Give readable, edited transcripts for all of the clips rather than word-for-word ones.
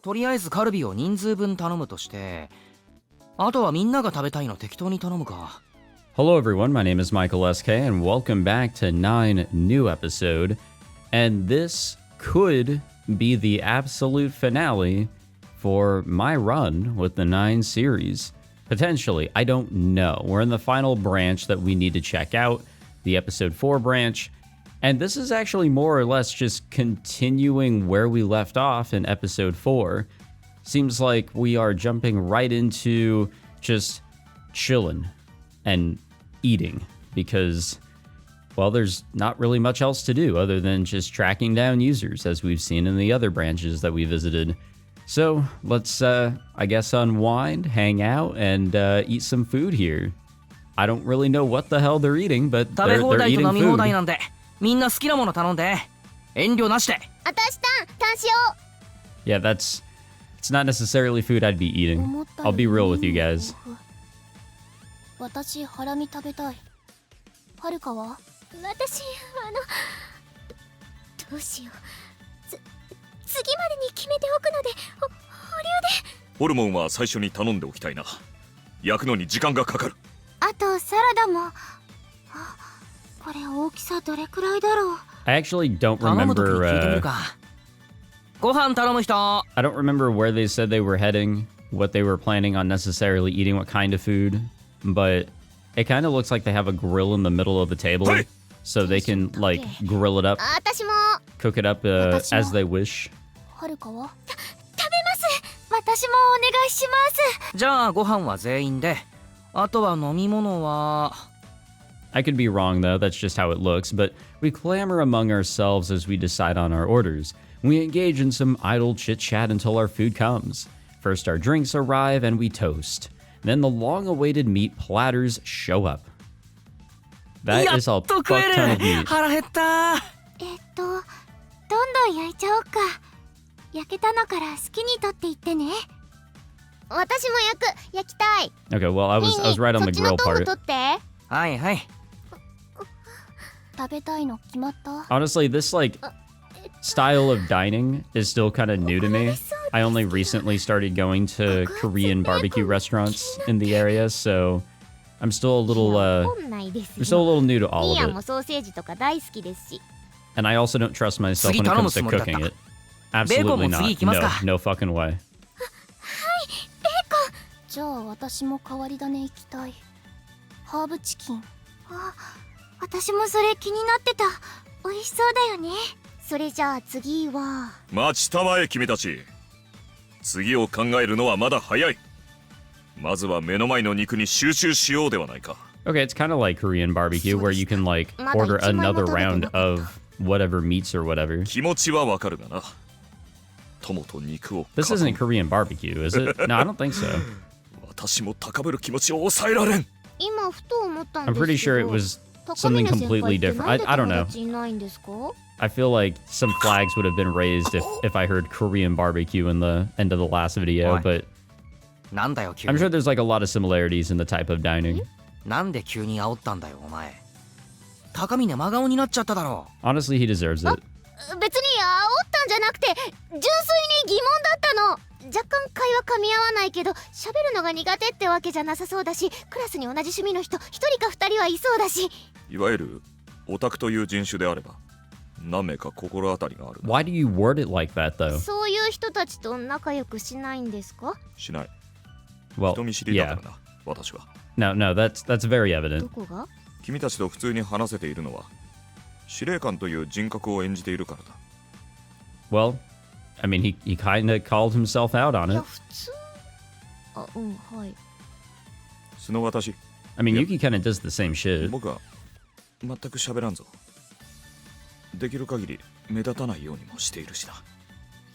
とりあえずカルビを人数分頼むとして、あとはみんなが食べたいの適当に頼むか。Hello everyone, my name is Michael SK and welcome back to 9 new episode. And this could be the absolute finale for my run with the 9 series. Potentially, I don't know. We're in the final branch that we need to check out, the episode 4 branch. And this is actually more or less just continuing where we left off in episode 4. Seems like we are jumping right into just chilling and eating because, well, there's not really much else to do other than just tracking down users as we've seen in the other branches that we visited. So let's, I guess, unwind, hang out, and eat some food here. I don't really know what the hell they're eating, but they're eating food. みんな好きなもの頼んで。遠慮なしで。私タンしよう。 Yeah, it's not necessarily food I'd be eating. I'll be real with you guys. 私ハラミ食べたい。はるかは？私どうしよう。次までに決めておくので保留で。ホルモンは最初に頼んでおきたいな。焼くのに時間がかかる。あとサラダも。これ大きさどれくらいだろう。 I actually don't remember. I don't remember where they said they were heading, what they were planning on necessarily eating, what kind of food, but it kind of looks like they have a grill in the middle of the table, so they can like grill it up, cook it up as they wish. はるかは？食べます。私もお願いします。じゃあご飯は全員で。あとは飲み物は。I could be wrong though, that's just how it looks, but we clamor among ourselves as we decide on our orders. We engage in some idle chit-chat until our food comes. First our drinks arrive and we toast. Then the long-awaited meat platters show up. That is a fuck ton of meat. 腹減った。どんどん焼いちゃおうか。焼けたのから好きに取っていってね。私も焼きたい。 Okay, well, I was right on the grill part. はいはい。食べたいの決まった？ Honestly, this like style of dining is still kind of new to me. I only recently started going to Korean barbecue restaurants in the area, so I'm still a little new to all of it. And I also don't trust myself when it comes to cooking it. Absolutely not. No fucking way. じゃあ私も代わり種行きたい。ハーブチキン。私もそれ気になってた。美味しそうだよね。それじゃあ次は。待ちたまえ君たち。次を考えるのはまだ早い。まずは目の前の肉に集中しようではないか。Okay, it's kind of like Korean barbecue where you can like order another round of whatever meats or whatever. 気持ちはわかるがな。友と肉を。This isn't Korean barbecue, is it? No, I don't think so. 私も高ぶる気持ちを抑えられん。今ふと思ったんですけど。 I'm pretty sure it was something completely different. I don't know. I feel like some flags would have been raised if I heard Korean barbecue in the end of the last video, but I'm sure there's like a lot of similarities in the type of dining. なんで急に煽ったんだよお前。高峰真顔になっちゃっただろ。 Honestly, he deserves it. 別に煽ったんじゃなくて純粋に疑問だったの。若干会話噛み合わないけど喋るのが苦手ってわけじゃなさそうだし、クラスに同じ趣味の人1人か2人はいそうだし。いわゆるオタクという人種であれば何名か心当たりがある。 Why do you word it like that though? そういう人たちと仲良くしないんですか？しない。 Well, 人見知りだか yeah. らな、私は。 No, that's very evident. どこが？君たちと普通に話せているのは司令官という人格を演じているからだ。 Well, I mean, he kind of called himself out on いや it. 普通。はい。素の私。I mean, Yuki kind of does the same shit. 僕は全く喋らんぞ。できる限り目立たないようにもしているしな。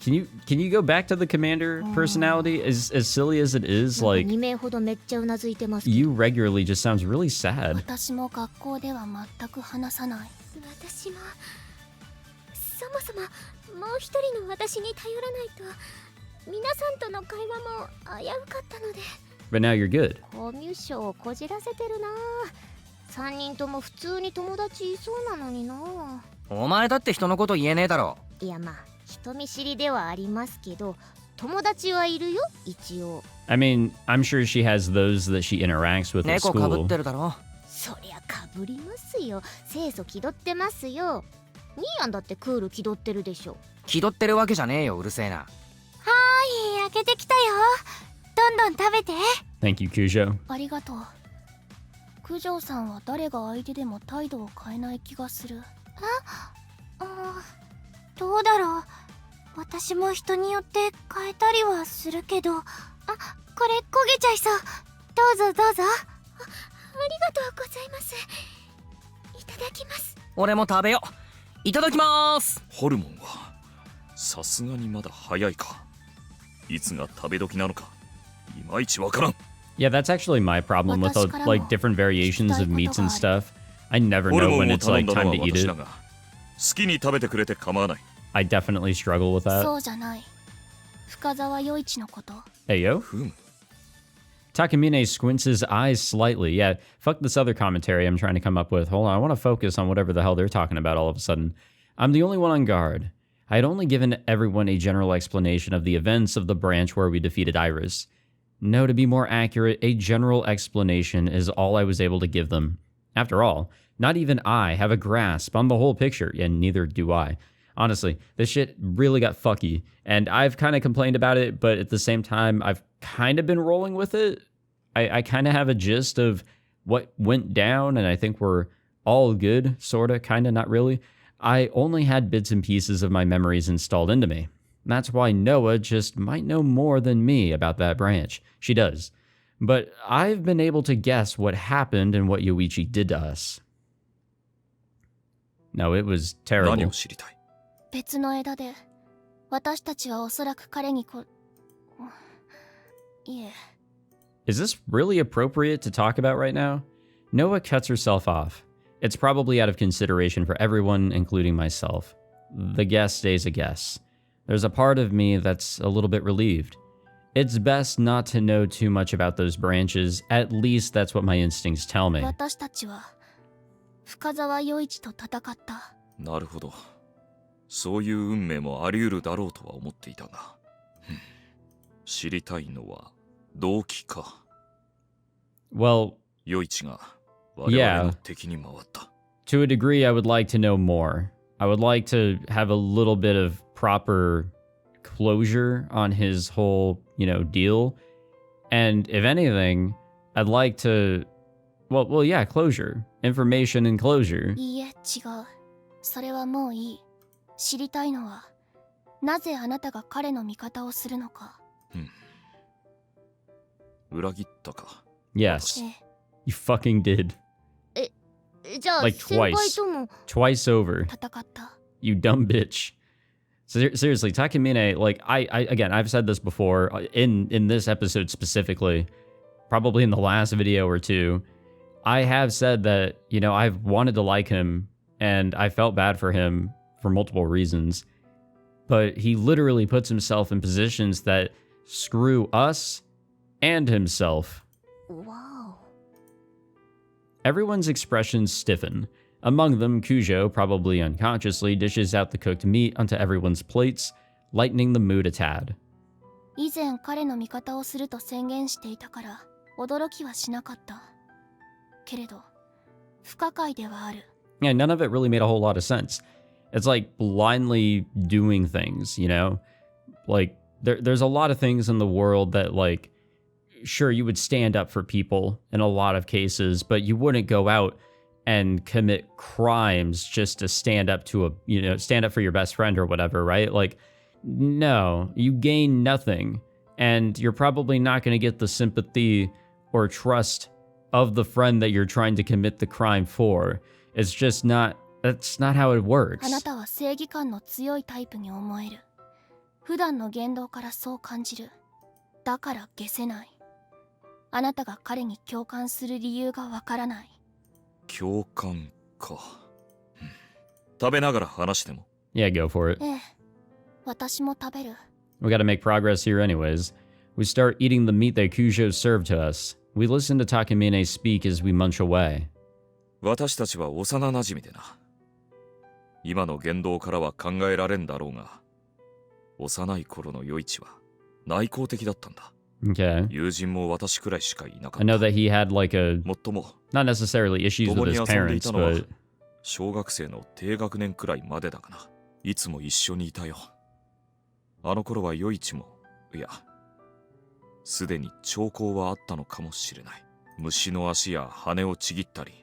Can you go back to the commander personality? As silly as it is, like 2名ほどめっちゃうなずいてます。 you regularly just sounds really sad. 私も学校では全く話さない。私もそもそももう一人の私に頼らないと皆さんとの会話も危うかったので。 But now you're good. コミュ障をこじらせてるな。3人とも普通に友達いそうなのにな。お前だって人のこと言えねえだろ。いやまあ人見知りではありますけど、友達はいるよ一応。 I mean, I'm sure she has those that she interacts with at 猫かぶっ school. てるだろ。そりゃかぶりますよ。清楚気取ってますよ。ニーヤンだってクール気取ってるでしょ。気取ってるわけじゃねえよ、うるせえな。はい、開けてきたよ。どんどん食べて。 Thank you, Kujo. ありがとう。九条さんは誰が相手でも態度を変えない気がする。どうだろう。私も人によって変えたりはするけど。これ焦げちゃいそう。どうぞどうぞ。ありがとうございます。いただきます。俺も食べよう。いただきます。ホルモンはさすがにまだ早いか。いつが食べ時なのかいまいちわからん。 Yeah, that's actually my problem with like different variations of meats and stuff. I never ホル know モン when を it's 頼ん like だの time は to eat 私 it. だが好きに食べてくれて構わない。 I definitely struggle with that. そうじゃない。深沢余一のこと。 Hey, yo. ふむ Takamine squints his eyes slightly. Yeah, fuck this other commentary I'm trying to come up with. Hold on, I want to focus on whatever the hell they're talking about all of a sudden. I'm the only one on guard. I had only given everyone a general explanation of the events of the branch where we defeated Iris. No, to be more accurate, a general explanation is all I was able to give them. After all, not even I have a grasp on the whole picture, and neither do I. Honestly, this shit really got fucky, and I've kind of complained about it, but at the same time, I've kind of been rolling with it. I kind of have a gist of what went down, and I think we're all good, sort of, kind of, not really. I only had bits and pieces of my memories installed into me. That's why Noah just might know more than me about that branch. She does. But I've been able to guess what happened and what Yoichi did to us. No, it was 何 terrible. を知りたい。別の枝で私たちはおそらく彼にいえ。 Is this really appropriate to talk about right now? Noah cuts herself off. It's probably out of consideration for everyone, including myself. The guess stays a guess. There's a part of me that's a little bit relieved. It's best not to know too much about those branches. At least that's what my instincts tell me. 私たちは深沢余一と戦った。なるほど。そういう運命もあり得るだろうとは思っていたが。知りたいのは動機か。Well, 余一が我々の敵に回った。to a degree, I would like to know more. I would like to have a little bit of proper closure on his whole, deal. And if anything, I'd like to, well, yeah, closure. Information and closure. いいえ、違う。それはもういい。知りたいのは、なぜあなたが彼の味方をするのか。裏切ったか。 Yes, え you fucking did. え、じゃあ、 Like 先輩 twice. とも Twice over. 戦った。 You dumb bitch. Seriously, Takamine, like, again, I've said this before, in this episode specifically, probably in the last video or two, I have said that, I've wanted to like him, and I felt bad for him for multiple reasons, but he literally puts himself in positions that screw us and himself. わお。 Everyone's expressions stiffen. Among them, Kujo, probably unconsciously, dishes out the cooked meat onto everyone's plates, lightening the mood a tad. 以前彼の味方をすると宣言していたから驚きはしなかった。けれど、不可解ではある。 Yeah, none of it really made a whole lot of sense. It's like blindly doing things, Like, there's a lot of things in the world that, like, sure, you would stand up for people in a lot of cases, but you wouldn't go out and commit crimes just to stand up to stand up for your best friend or whatever, right? Like, no, you gain nothing, and you're probably not going to get the sympathy or trust of the friend that you're trying to commit the crime for. It's just that's not how it works. あなたは正義感の強いタイプに思える。普段の言動からそう感じる。だから消せない。あなたが彼に共感する理由がわからない。共感か。食べながら話しても。 Yeah, go for it. ええ、私も食べる。 We gotta make progress here anyways. We start eating the meat that Kujo served to us. We listen to Takamine speak as we munch away. 私たちは幼馴染でな。今の言動からは考えられんだろうが、幼い頃の余一は内向的だったんだ。 Okay. 友人も私くらいしかいなか I っ know た。 that he had like a, もっとも not necessarily issues 共 with に his 遊んでい parents, たのは but 小学生の低学年くらいまでだがな。いつも一緒にいたよ。あの頃は余一も、いや、すでに兆候はあったのかもしれない。虫の足や羽をちぎったり、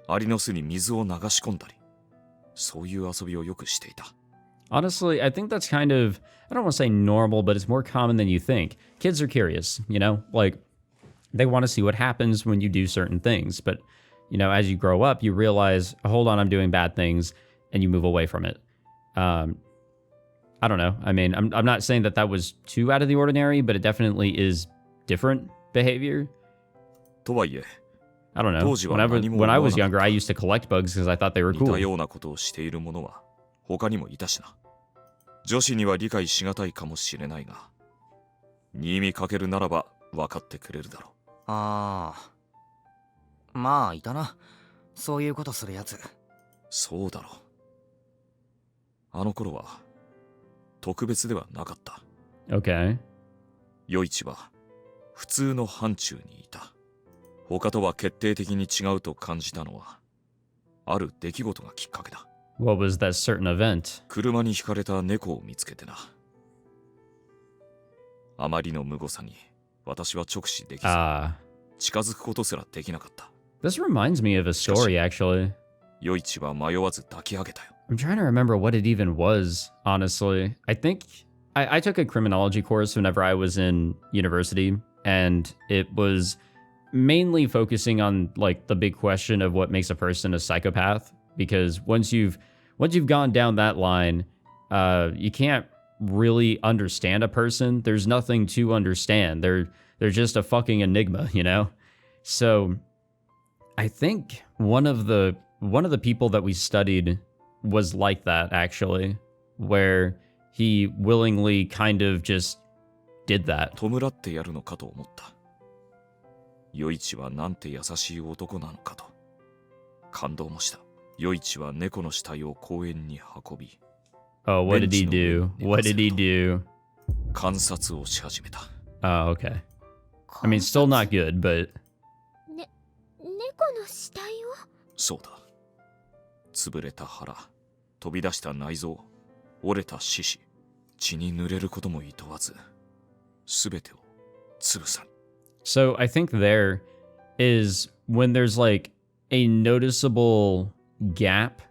アリの巣に水を流し込んだり、そういう遊びをよくしていた。 honestly, I think that's kind of, I don't want to say normal, but it's more common than you think. Kids are curious, you know? Like, they want to see what happens when you do certain things. But, you know, as you grow up, you realize, hold on, I'm doing bad things, and you move away from it. I don't know. I mean, I'm not saying that that was too out of the ordinary, but it definitely is different behavior. とはいえ、 I don't know. 当時は何も When I 思わ was なかった younger, I used to collect bugs because I thought they were 似た cool. ようなことをしている者は他にもいたしな。女子には理解しがたいかもしれないが、新見かけるならば分かってくれるだろう。ああ、まあいたな、そういうことするやつ。そうだろう。あの頃は特別ではなかった。 Okay. 余一は普通の範疇にいた。他とは決定的に違うと感じたのはある出来事がきっかけだ。 What was that certain event? 車にひかれた猫を見つけてな。あまりの無誤さに私は直視できず、 Ah. 近づくことすらできなかった。 This reminds me of a story, actually. 余一は迷わず抱き上げたよ。 I'm trying to remember what it even was, honestly. I think I took a criminology course whenever I was in university, and it was mainly focusing on like the big question of what makes a person a psychopath. Because once you've gone down that line, you can't really understand a person. There's nothing to understand. They're just a fucking enigma, you know? So I think one of the people that we studied was like that, actually, where he willingly kind of just did that. 弔ってやるのかと思った。余一はなんて優しい男なのかと感動もした。余一は猫の死体を公園に運び、 Oh, what did he do? What did he do? 観察をし始めた。 Oh, okay. I mean, still not good, but 猫の死体を。そうだ。潰れた腹、飛び出した内臓、折れた四肢、血に濡れることもいとわず、すべてを潰さん。 so I think there is when there's like a noticeable gap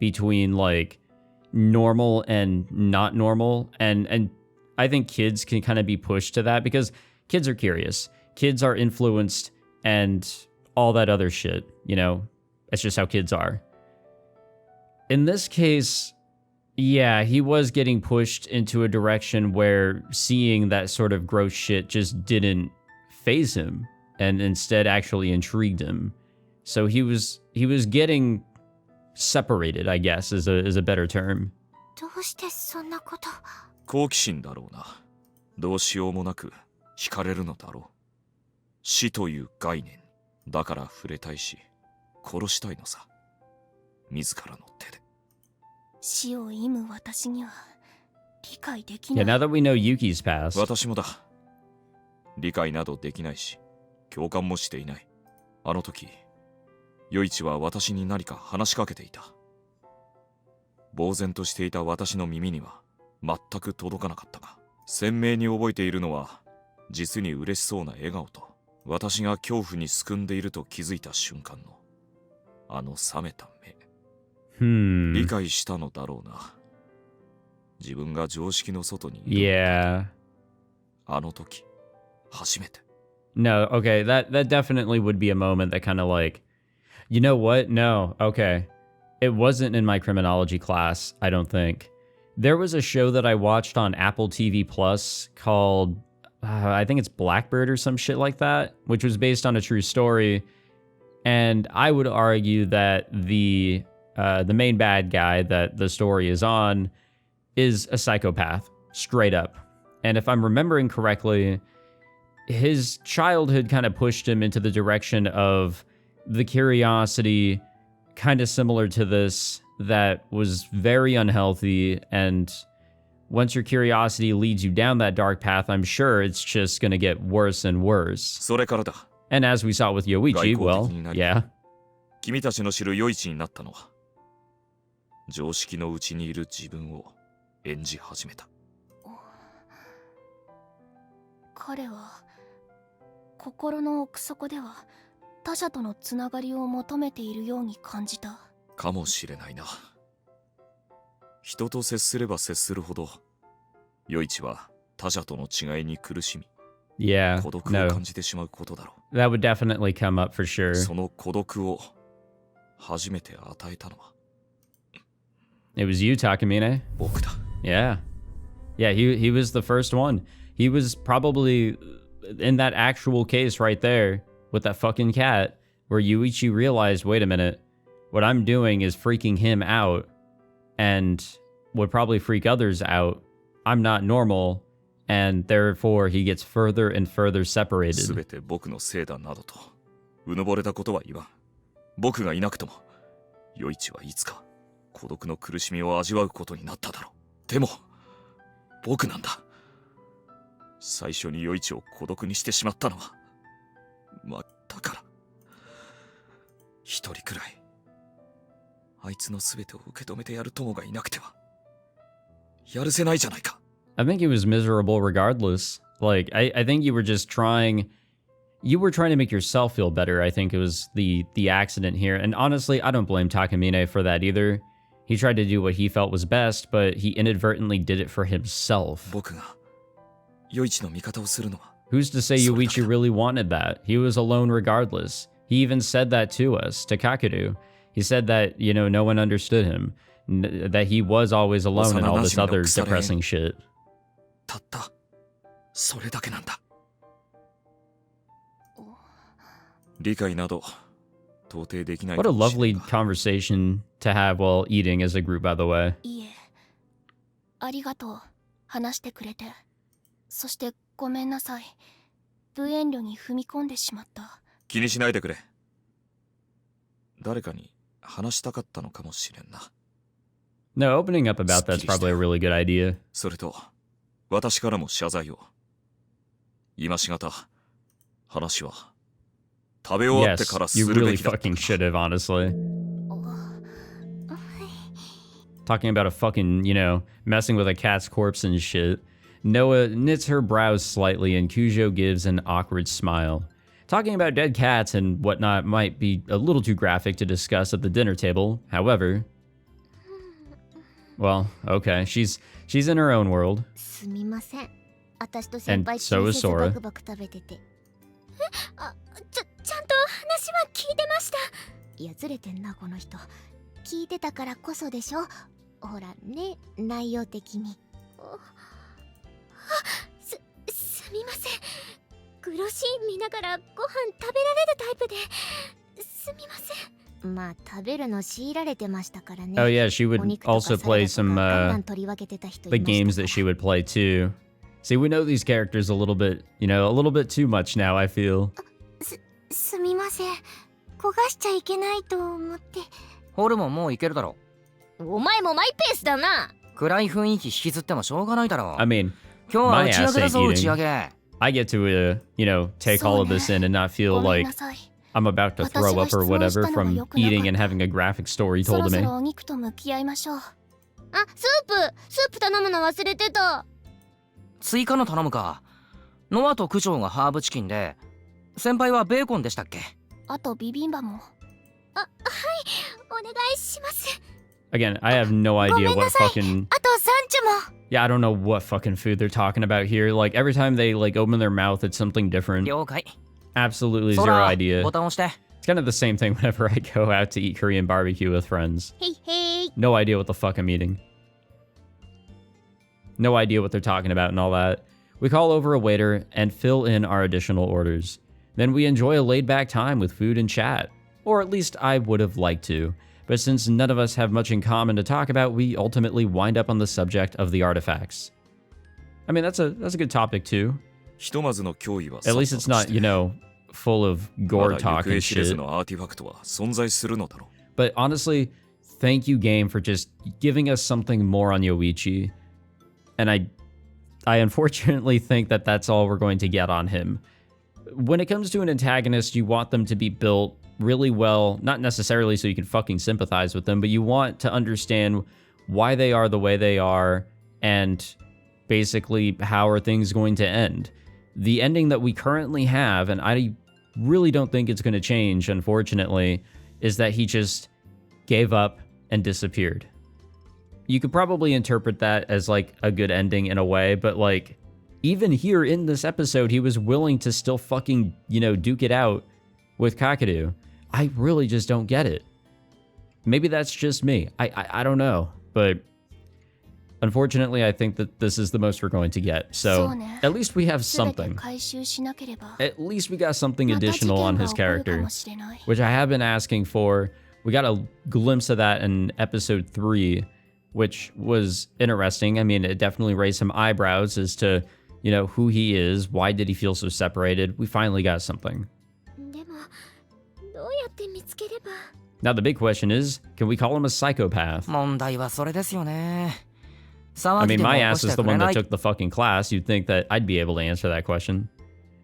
between like normal and not normal, and I think kids can kind of be pushed to that because kids are curious, kids are influenced, and all that other shit, you know. That's just how kids are. In this case, yeah, he was getting pushed into a direction where seeing that sort of gross shit just didn't faze him, and instead actually intrigued him. So he was getting separated, I guess, is a better term. どうしてそんなこと。好奇心だろうな。どうしようもなく惹かれるのだろう。死という概念だから触れたいし、殺したいのさ。自らの手で。死を忌む私には理解できな Yeah, い。 now that we know Yuki's past. 私もだ。理解などできないし、共感もしていない。あの時、余一は私に何か話しかけていた。呆然としていた私の耳には全く届かなかったが、鮮明に覚えているのは、実に嬉しそうな笑顔と、私が恐怖にすくんでいると気づいた瞬間の、あの冷めた目。理解したのだろうな。自分が常識の外にいる。Yeah. あの時、初めて。 No, okay, that definitely would be a moment that kind of like, you know what? No, okay. It wasn't in my criminology class, I don't think. There was a show that I watched on Apple TV Plus called, I think it's Blackbird or some shit like that, which was based on a true story. And I would argue that the main bad guy that the story is on is a psychopath, straight up. And if I'm remembering correctly, his childhood kind of pushed him into the direction of the curiosity, kind of similar to this, that was very unhealthy and once your curiosity leads you down that dark path, I'm sure it's just gonna get worse and worse. それからだ。 And as we saw with Yoichi, well, yeah. 君たちの知る余市になったのは、常識のうちにいる自分を演じ始めた。彼は心の奥底では他者とのつながりを求めているように感じた。かもしれないな。人と接すれば接するほど、余市は他者との違いに苦しみ、 Yeah, 孤独を no. 感じてしまうことだろう。 That would definitely come up for sure. その孤独を初めて与えたのは It was you, Takamine. 僕だ。 Yeah. Yeah, he was the first one. He was probably in that actual case right there with that fucking cat where Yuichi realized, wait a minute, what I'm doing is freaking him out and would probably freak others out. I'm not normal, and therefore he gets further and further す separated. べて僕のせいだなどとうぬぼれたことは言わん。僕がいなくとも余市はいつか孤独の苦しみを味わうことになっただろう。でも僕なんだ。最初に余市を孤独にしてしまったのはだから一人くらいあいつのすべてを受け止めてやる友がいなくてはやるせないじゃないか。 I think he was miserable regardless. Like, I think you were just trying... You were trying to make yourself feel better. I think it was the accident here. And honestly, I don't blame Takamine for that either. He tried to do what he felt was best, but he inadvertently did it for himself. 僕が余市の味方をするのは Who's to say Yuichi really wanted that? He was alone regardless. He even said that to us, to Kakeru. He said that, you know, no one understood him. That he was always alone and all this other depressing shit. たったそれだけなんだ。理解など到底できない What a かもしれ lovely んが conversation to have while eating as a group, by the way. いえ、ありがとう。話してくれて。そしてごめんなさい。無遠慮に踏み込んでしまった。気にしないでくれ。誰かに話したかったのかもしれんな。 No, opening up about that's probably a really good idea. それと私からも謝罪を。今しがた話は食べ終わって Yes, からす you るべ really きだった fucking should have, honestly. Talking about a fucking, you know, messing with a cat's corpse and shit. Noah knits her brows slightly and Kujo gives an awkward smile. Talking about dead cats and whatnot might be a little too graphic to discuss at the dinner table. However, well, okay, she's in her own world. すみません。私と先輩 And so is 気にせず Sora. バクバク食べてて。ちゃんと話は聞いてました。いやずれてんなこの人。聞いてたからこそでしょ。ほらね、内容的に。すみません。グロシーン見ながらご飯食べられるタイプで。すみません。まあ食べるの強いられてましたからね。 Oh yeah, she お would 肉とか also サラダ play とか some ガンガン取り分けてた人 the いました games から that she would play too. See, we know these characters a little bit, you know, a little bit too much now, I feel. すみません。焦がしちゃいけないと思って。ホルモンもういけるだろ。お前もマイペースだな。暗い雰囲気引きずってもしょうがないだろ。 I mean, 今日は my 打ち上 ass げだ ain't ぞ打ち上 eating. げ。 I get to, you know, take all of this in and not feel ごめん like なさい。 I'm about to throw up or whatever from eating and having a graphic story そ told ろ to そ me. ろお肉と向き合いましょう。あ、スープ頼むの忘れてた。追加の頼むか。ノアと区長がハーブチキンで、先輩はベーコンでしたっけ？あとビビンバも。お願いします。 Again, I have no idea what fucking... あとサンチュも。 Yeah, I don't know what fucking food they're talking about here. Like, every time they, like, open their mouth, it's something different. 了解。 Absolutely そ zero ら、 idea. ボタン押して。 It's kind of the same thing whenever I go out to eat Korean barbecue with friends. へいへい。 No idea what the fuck I'm eating. No idea what they're talking about and all that. We call over a waiter and fill in our additional orders. Then we enjoy a laid-back time with food and chat. Or at least I would have liked to. But since none of us have much in common to talk about, we ultimately wind up on the subject of the artifacts. I mean, that's a good topic too. ひとまずの脅威は At least it's not, you know, full of ま gore だ talk 行方 and 知れず shit. のアーティファクトは存在するのだろう。 But honestly, thank you, game, for just giving us something more on Yoichi. And I unfortunately think that that's all we're going to get on him. When it comes to an antagonist, you want them to be built really well, not necessarily so you can fucking sympathize with them, but you want to understand why they are the way they are and basically how are things going to end. The ending that we currently have, and I really don't think it's going to change, unfortunately, is that he just gave up and disappeared. You could probably interpret that as like a good ending in a way, but like even here in this episode, he was willing to still fucking, duke it out with Kakeru. I really just don't get it. Maybe that's just me. I don't know, but unfortunately, I think that this is the most we're going to get. So at least we have something. At least we got something additional on his character, which I have been asking for. We got a glimpse of that in episode 3, which was interesting. I mean, it definitely raised some eyebrows as to, who he is. Why did he feel so separated? We finally got something. Now the big question is, can we call him a psychopath? I mean, my ass is the one that took the fucking class. You'd think that I'd be able to answer that question.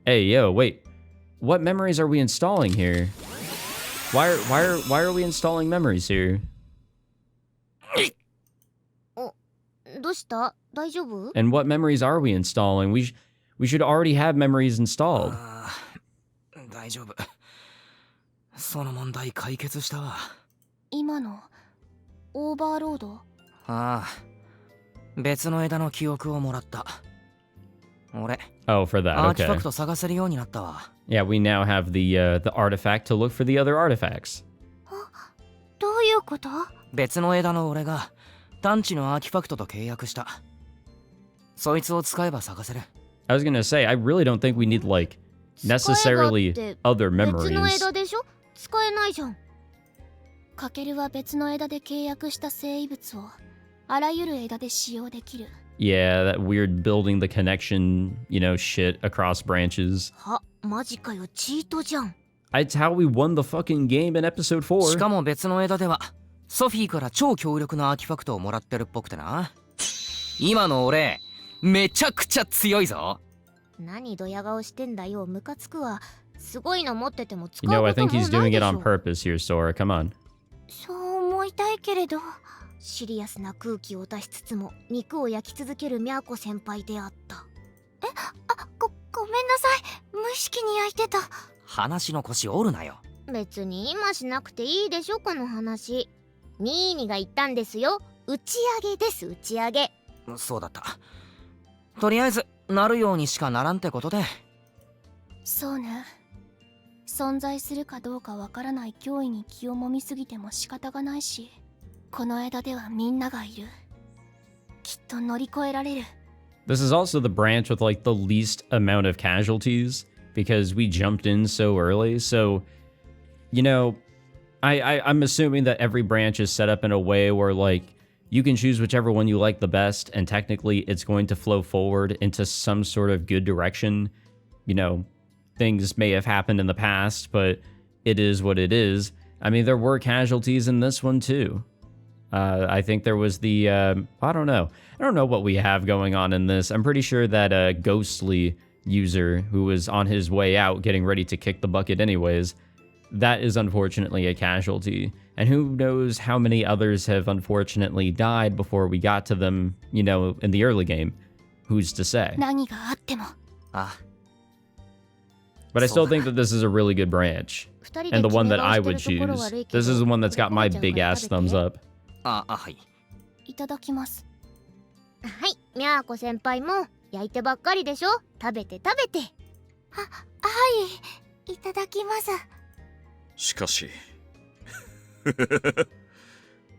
Hey, yo, wait. What memories are we installing here? Why are we installing memories here? And what memories are we installing? We should already have memories installed. 大丈夫。その問題解決したわ。今のオーバーロード？ああ、別の枝の記憶をもらった。俺、Oh, for that, アーティファ okay. クト探せるようになったわ。Yeah, we now have the artifact to look for the other artifacts. どういうこと？別の枝の俺が探知のアーティファクトと契約した。そいつを使えば探せる。I was gonna say, I really don't think we need, like, necessarily other 別の memories. 枝でしょ？使えないじゃん。カケルは別の枝で契約した生異物をあらゆる枝で使用できる。Yeah, that weird building the connection, shit across branches. は、マジかよ、チートじゃん。It's how we won the fucking game in episode 4. しかも別の枝ではソフィーから超強力なアーティファクトをもらってるっぽくてな。今の俺めちゃくちゃ強いぞ。何ドヤ顔してんだよ、ムカつくわ。すごいの持ってても使う I ことも think ない he's で doing し it ょ。 on purpose here, Sora. Come on. そう思いたいけれど、シリアスな空気を出しつつも肉を焼き続けるミャーコ先輩であった。ごめんなさい、無意識に焼いてた。話の腰折るなよ。別に今しなくていいでしょ、この話。ニーニが言ったんですよ。打ち上げです、打ち上げ。そうだった。とりあえずなるようにしかならんってことで。そうね。存在するかどうかわからない脅威に気をもみすぎても仕方がないし、この枝ではみんながいる。きっと乗り越えられる。This is also the branch with, like, the least amount of casualties because we jumped in so early. So, I'm assuming that every branch is set up in a way where, like, you can choose whichever one you like the best, and technically it's going to flow forward into some sort of good direction. Things may have happened in the past, but it is what it is. I mean, there were casualties in this one too. I think there was the, I don't know what we have going on in this. I'm pretty sure that a ghostly user who was on his way out getting ready to kick the bucket anyways, that is unfortunately a casualty. And who knows how many others have unfortunately died before we got to them, in the early game. Who's to say? 何があっても。あ、 But I still think that this is a really good branch. And the one that I would choose. This is the one that's got my big ass thumbs up. はい。いただきます。はい、ミャーコ先輩も焼いてばっかりでしょ。食べて食べて。はい、いただきます。しかし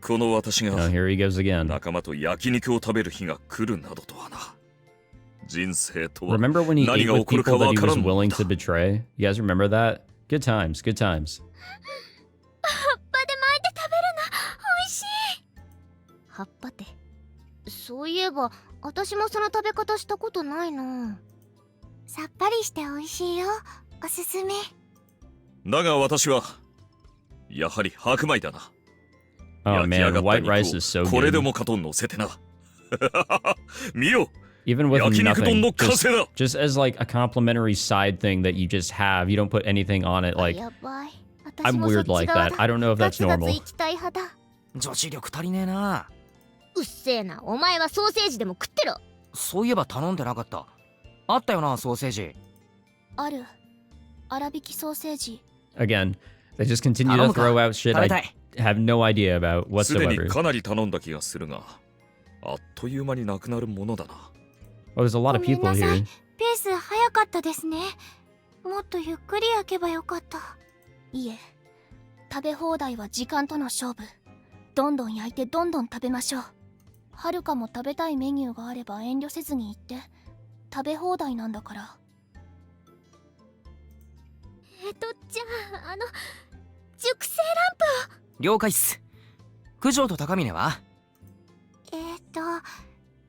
この私 Oh, が here he goes again. 仲間と焼肉を食べる日が来るなどとはな。人生とは Remember when he 何 ate が起 with こるか people that わ he から was ん willing の to だ。 betray? You guys remember that? Good times, good times. 葉っぱで巻いて食べるの美味しい。葉っぱって、そういえば私もその食べ方したことないな。さっぱりして美味しいよ。おすすめ。だが私はやはり白米だな。 Oh 焼き上 man, がった white rice 肉 is so をこれで good. もかと乗せてな。見ろ Even with 焼肉丼 nothing, の完成だ just as like a complimentary side thing that you just have. You don't put anything on it. Like, やばい。 I'm 私もそっ weird ち like 側 that. だ。 I don't know if ガ that's ツガツ normal. 行きたい派だ。女子力足りねえな。うっせえな。お前はソーセージでも食ってろ。そういえば頼んでなかった。あったよな、ソーセージ。ある。粗挽きソーセージ。 Again, they just continue to 頼むか。 throw out shit 食べた I い。 have no idea about すでに whatsoever. かなり頼んだ気がするが、あっという間になくなるものだな。 Well, there's a lot of ごめん people なさい。 here. ペース早かったですね。もっとゆっくり焼けばよかった。いえ、食べ放題は時間との勝負。どんどん焼いてどんどん食べましょう。はるかも食べたいメニューがあれば遠慮せずに言って。食べ放題なんだから。じゃあ、熟成ランプを。了解っす。九条と高峰は？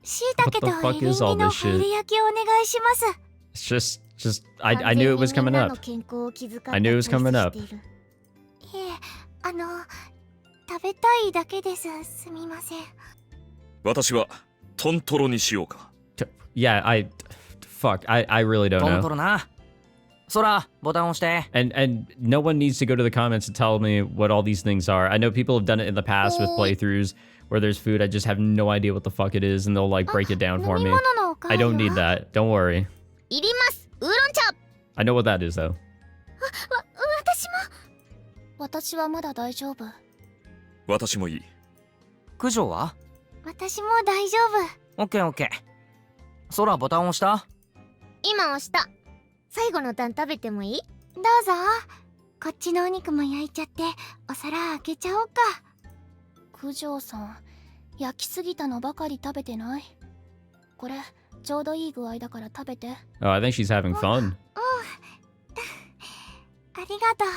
しいたけとエ What the fuck リン is ギ all の this shit? ホイル焼きをお願いします。It's just, I knew it was coming up. I knew it was coming up. いえ、食べたいだけです。すみません。私はトントロにしようか。Yeah, fuck, I really don't トント know. ロな。そら、ボタン押して。And no one needs to go to the comments and tell me what all these things are. I know people have done it in the past with playthroughs where there's food. I just have no idea what the fuck it is, and they'll like break it down for 飲み me. 物のおかわ I りは don't need that. Don't worry. いります。ウーロン茶。 I know what that is though. 私も。私はまだ大丈夫。私もいい。九条は？私も大丈夫。オッケーオッケー。そら、ボタン押した？今押した。最後のタン食べてもいい？どうぞ。こっちのお肉も焼いちゃってお皿開けちゃおうか。九条さん、焼きすぎたのばかり食べてない？これちょうどいい具合だから食べて。 Oh, I think she's having fun. ありがとう。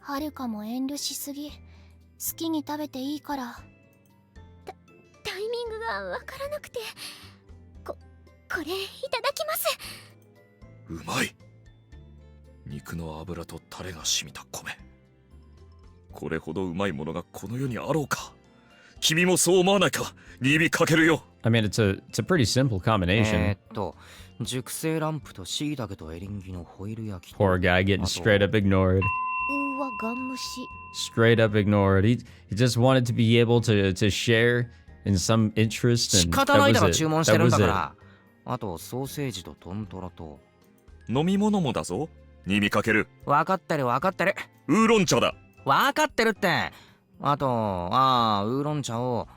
はるかも遠慮しすぎ。好きに食べていいから。タイミングがわからなくて。これいただきます。うまい。肉の脂とタレが染みた米。これほどうまいものがこの世にあろうか。君もそう思わないか、新見かけるよ。I mean, it's a pretty simple combination. 熟成ランプと椎茸とエリンギのホイル焼き。 Poor guy getting straight up ignored. うわ、ガン虫。 Straight up ignored. He just wanted to be able to share in some interest, 仕 and 方ないだ that ろ、 was 注 it. 文して That るんだ was か it. ら。あと、ソーセージとトントロと。飲み物もだぞ、新見かける。わかってるわかってる。ウーロン茶だ。わかってるって。あと、ウーロン茶を。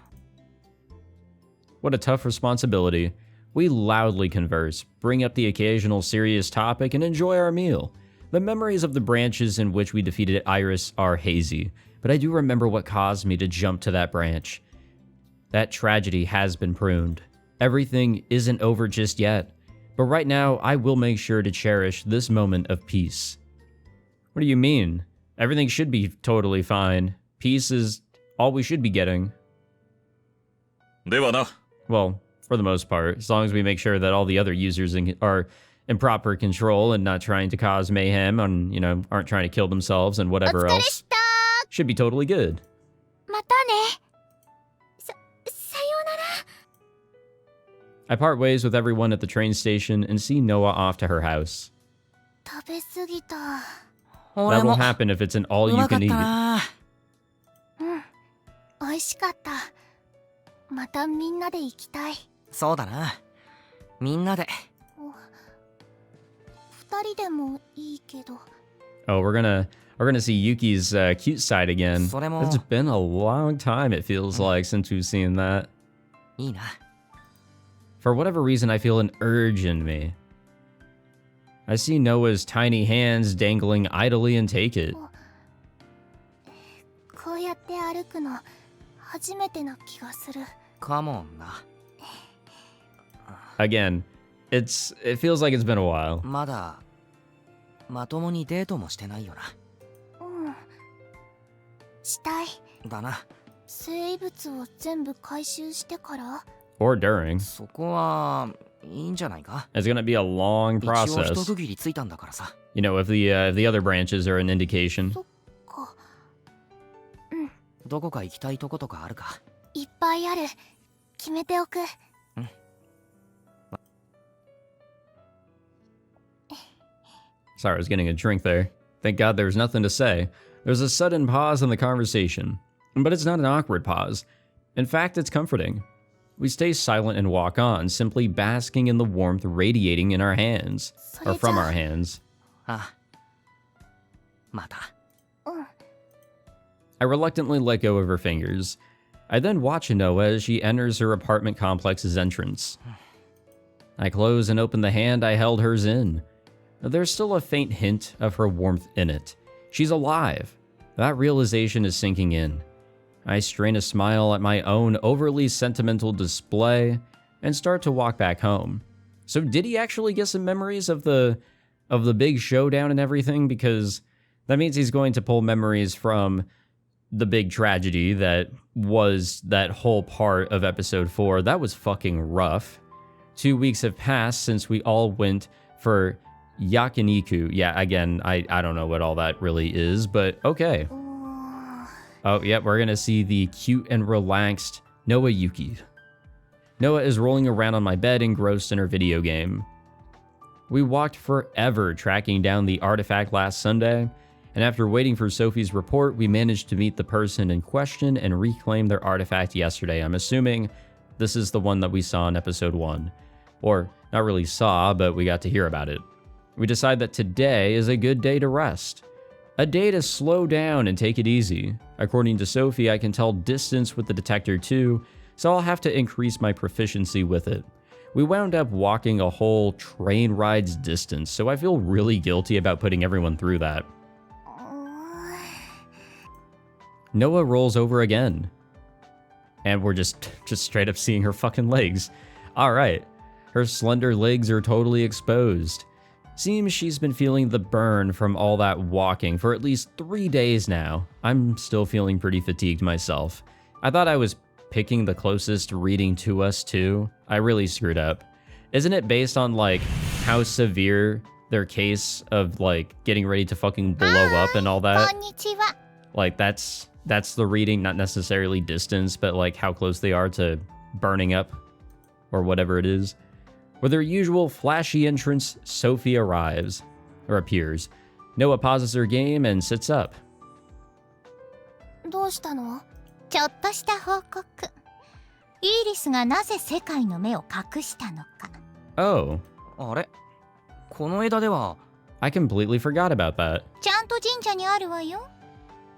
What a tough responsibility. We loudly converse, bring up the occasional serious topic, and enjoy our meal. The memories of the branches in which we defeated Iris are hazy, but I do remember what caused me to jump to that branch. That tragedy has been pruned. Everything isn't over just yet, but right now I will make sure to cherish this moment of peace. What do you mean? Everything should be totally fine. Peace is all we should be getting. ではな。 Well, for the most part, as long as we make sure that all the other users are in proper control and not trying to cause mayhem and, aren't trying to kill themselves and お whatever 疲れ else, した。 should be totally good. またね。さようなら。 I part ways with everyone at the train station and see Noah off to her house. 食べ過ぎた。 俺 That も will happen if it's an う all ま you かっ can た eat. な。美味しかった。またみんなで行きたい。そうだな。みんなで。二人でもいいけど。 Oh, we're gonna see Yuki's cute side again. それも It's been a long time, it feels like, since we've seen that. いいな。 For whatever reason, I feel an urge in me. I see Noah's tiny hands dangling idly and take it. こうやって歩くの初めてな気がする。カモンな。 Again, it feels like it's been a while. まだまともにデートもしてないよな。したい。だな。生物を全部回収してから？ Or during. そこはいいんじゃないか。 It's gonna be a long 一応一 process. 区切りついたんだからさ。You know, if the other branches are an indication. か。どこか行きたいとことかあるか。いっぱいある。決めておく。Sorry, I was getting a drink there. Thank God there was nothing to say. There's a sudden pause in the conversation, but it's not an awkward pause. In fact, it's comforting. We stay silent and walk on, simply basking in the warmth radiating in our hands, or from our hands. あまた I reluctantly let go of her fingers. I then watch Noah as she enters her apartment complex's entrance. I close and open the hand I held hers in. There's still a faint hint of her warmth in it. She's alive. That realization is sinking in. I strain a smile at my own overly sentimental display and start to walk back home. So did he actually get some memories of the big showdown and everything? Because that means he's going to pull memories from the big tragedy that was that whole part of episode 4. That was fucking rough. 2 weeks have passed since we all went for yakiniku. Yeah, again, I don't know what all that really is, but okay. Oh, yeah, we're gonna see the cute and relaxed Noah Yuki. Noah is rolling around on my bed engrossed in her video game. We walked forever tracking down the artifact last Sunday, and after waiting for Sophie's report, we managed to meet the person in question and reclaim their artifact yesterday. I'm assuming this is the one that we saw in episode 1. Or, not really saw, but we got to hear about it. We decide that today is a good day to rest. A day to slow down and take it easy. According to Sophie, I can tell distance with the detector too, so I'll have to increase my proficiency with it. We wound up walking a whole train ride's distance, so I feel really guilty about putting everyone through that. Noah rolls over again. And we're just straight up seeing her fucking legs. Alright. Her slender legs are totally exposed. Seems she's been feeling the burn from all that walking for at least 3 days now. I'm still feeling pretty fatigued myself. I thought I was picking the closest reading to us too. I really screwed up. Isn't it based on like how severe their case of like getting ready to fucking blow up and all that? Like that's the reading, not necessarily distance, but like how close they are to burning up or whatever it is. With her usual flashy entrance, Sophie arrives, or appears. Noah pauses her game and sits up. どうしたの？ちょっとした報告。イーリスがなぜ世界の目を隠したのか。Oh, あれこの枝では I completely forgot about that. ちゃんと神社にあるわよ。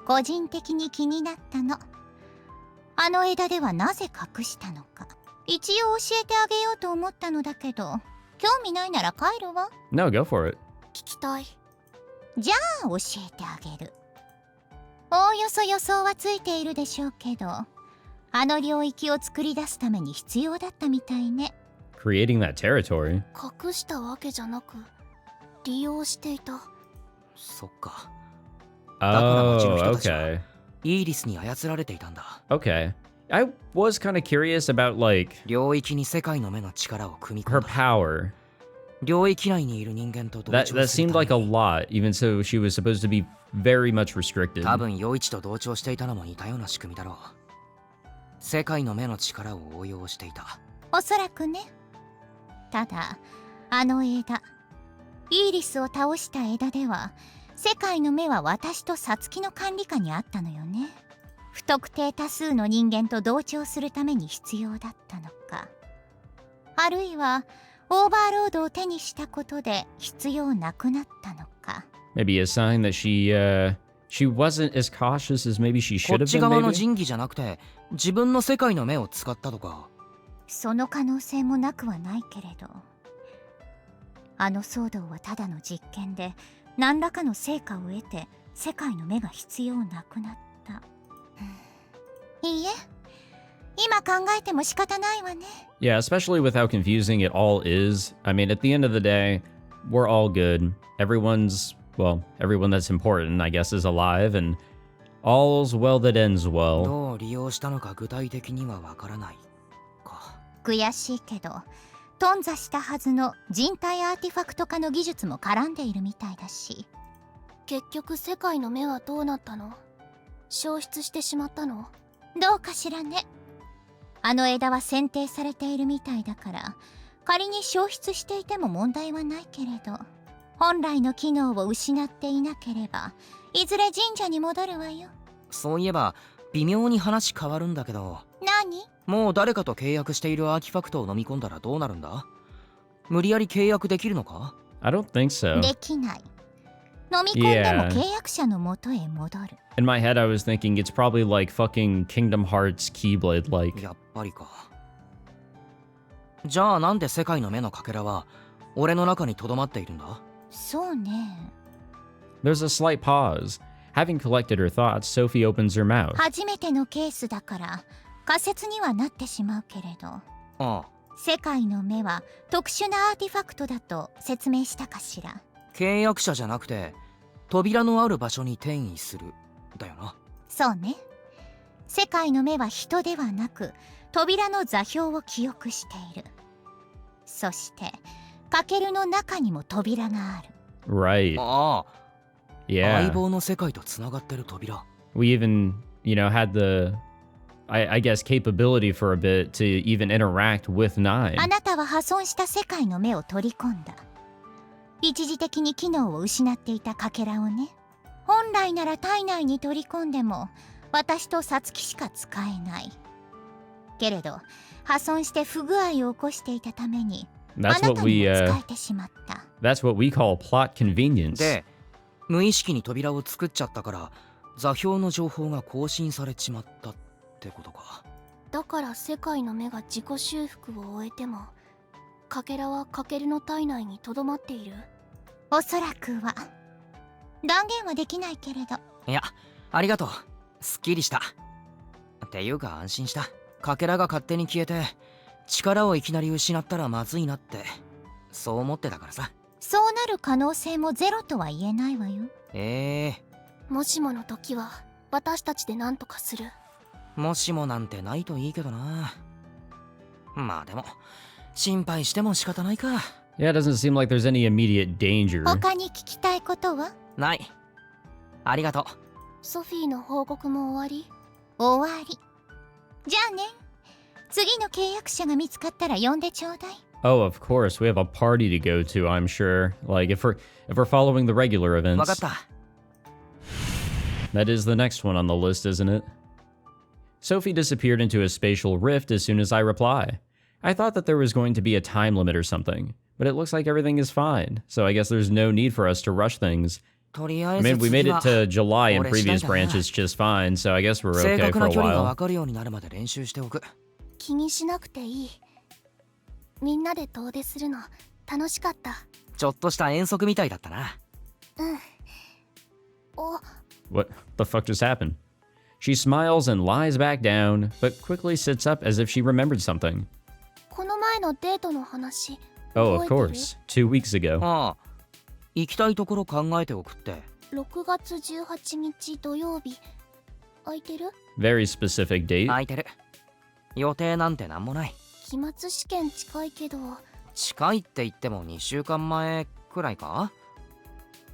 個人的に気になったの。あの枝ではなぜ隠したのか。一応教えてあげようと思ったのだけど、興味ないなら帰るわ。No, go for it. 聞きたい。じゃあ教えてあげる。おおよそ予想はついているでしょうけど、あの領域を作り出すために必要だったみたいね。Creating that territory. 隠したわけじゃなく、利用していた。そっか。 Oh, okay. イーリスに操られていたんだ。 Okay. I was kind of curious about, like, 領域に世界の目の力を組み込 her んだ。 power. 領域内にいる人間と同 That 調 that する seemed ため like a に lot, even so she was supposed to be very much restricted. 多分陽一と同調していたのも似たような仕組みだろう。世界の目の力を応用していた。おそらくね。ただ、あの枝、イーリスを倒した枝では、世界の目は私とサツキの管理下にあったのよね。不特定多数の人間と同調するために必要だったのか。あるいは、オーバーロードを手にしたことで必要なくなったのか。Maybe a sign that she wasn't as cautious as maybe she こ should っ have ち been, 側の maybe? 神器じゃなくて、自分の世界の目を使ったとか。その可能性もなくはないけれど。あの騒動はただの実験で、何らかの成果を得て、世界の目が必要なくなった。いいえ、今考えても仕方ないわね。Yeah, especially with how confusing it all is. I mean, at the end of the day, we're all good. Everyone's, well, everyone that's important, I guess, is alive, and all's well that ends well. どう利用したのか具体的にはわからないか。悔しいけど、頓挫したはずの人体アーティファクト化の技術も絡んでいるみたいだし。結局世界の目はどうなったの？消失してしまったの？どうかしらね。あの枝は剪定されているみたいだから、仮に消失していても問題はないけれど、本来の機能を失っていなければいずれ神社に戻るわよ。そういえば微妙に話変わるんだけど、何？もう誰かと契約しているアーティファクトを飲み込んだらどうなるんだ？無理やり契約できるのか？ I don't think so. できない。飲み込んでも契約者の元へ戻る。In my head, I was thinking it's probably like fucking Kingdom Hearts Keyblade-like. やっぱりか。じゃあなんで世界の目のかけらは俺の中に留まっているんだ？そうね。 There's a slight pause. Having collected her thoughts, Sophie opens her mouth. 初めてのケースだから仮説にはなってしまうけれど、ああ、世界の目は特殊なアーティファクトだと説明したかしら。契約者じゃなくて扉のある場所に転移するだよな。そうね。世界の目は人ではなく扉の座標を記憶している。そしてカケルの中にも扉がある。 Right. ああ、 Yeah. 相棒の世界とつながってる扉。 We even, had the, I guess, capability for a bit to even interact with Nine. あなたは破損した世界の目を取り込んだ。一時的に機能を失っていたかけらをね。本来なら体内に取り込んでも私とサツキしか使えない。けれど破損して不具合を起こしていたためにあな That's た what に we, も使えてしまった。that's what we call plot convenience. で、無意識に扉を作っちゃったから座標の情報が更新されちまったってことか。だから世界の目が自己修復を終えてもかけらはかけるの体内にとどまっている。おそらくは。断言はできないけれど。いや、ありがとう。すっきりした。っていうか安心した。かけらが勝手に消えて力をいきなり失ったらまずいなってそう思ってたからさ。そうなる可能性もゼロとは言えないわよ。もしもの時は私たちで何とかする。もしもなんてないといいけどな。まあでも心配しても仕方ないか。 Yeah, it doesn't seem like there's any immediate danger. 他に聞きたいことは？ない。ありがとう。ソフィーの報告も終わり？終わり。じゃあね。次の契約者が見つかったら呼んでちょうだい。 Oh, of course. We have a party to go to, I'm sure. Like, if we're following the regular わかっ events. た。 That is the next one on the list, isn't it? Sophie disappeared into a spatial rift as soon as I reply. I thought that there was going to be a time limit or something, but it looks like everything is fine, so I guess there's no need for us to rush things. とりあえ I ず mean, we made 次 it は to July in 俺次第 previous だな。 branches just fine, so I guess we're 正 okay 確 for な a 距離が while. 分かるようになるまで練習しておく。気にしなくていい。みんなで遠出するの楽しかった。ちょっとした遠足みたいだったな。お、 What the fuck just happened? She smiles and lies back down, but quickly sits up as if she remembered something. この前のデートの話 Oh, of 覚えてる？ course. 2 weeks ago. ああ、行きたいところ考えておくって。 6月18日土曜日空いてる？ Very specific date. 空いてる。予定なんてなんもない。期末試験近いけど。近いって言っても2週間前くらいか。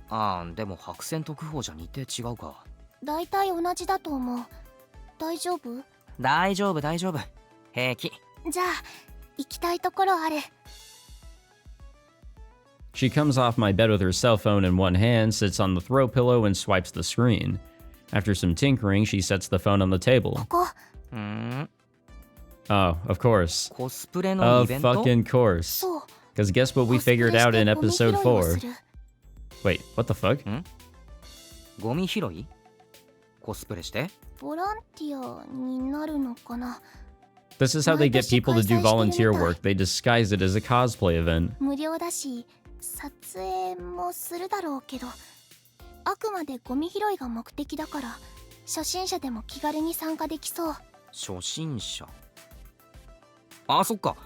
ああ、でも白線と空砲じゃ日程違うか。だいたい同じだと思う。大丈夫？大丈夫大丈夫。平気。じゃあ行きたいところある。 She comes off my bed with her cell phone in one hand, sits on the throw pillow, and swipes the screen. After some tinkering, she sets the phone on the table. ここ。Oh, of course. コスプレのイ Of ベント？ fucking course. そう。 Because guess what we コスプレ figured して out in ゴミ拾 episode いを 4? する。 Wait, what the fuck? ゴミ拾い？コスプレして？ボランティアになるのかな。 This is how they get people to do volunteer work. They disguise it as a cosplay event. 無料だし撮影もするだろうけど、あくまでゴミ拾いが目的だから初心者でも気軽に参加できそう。初心者。あ、そっか。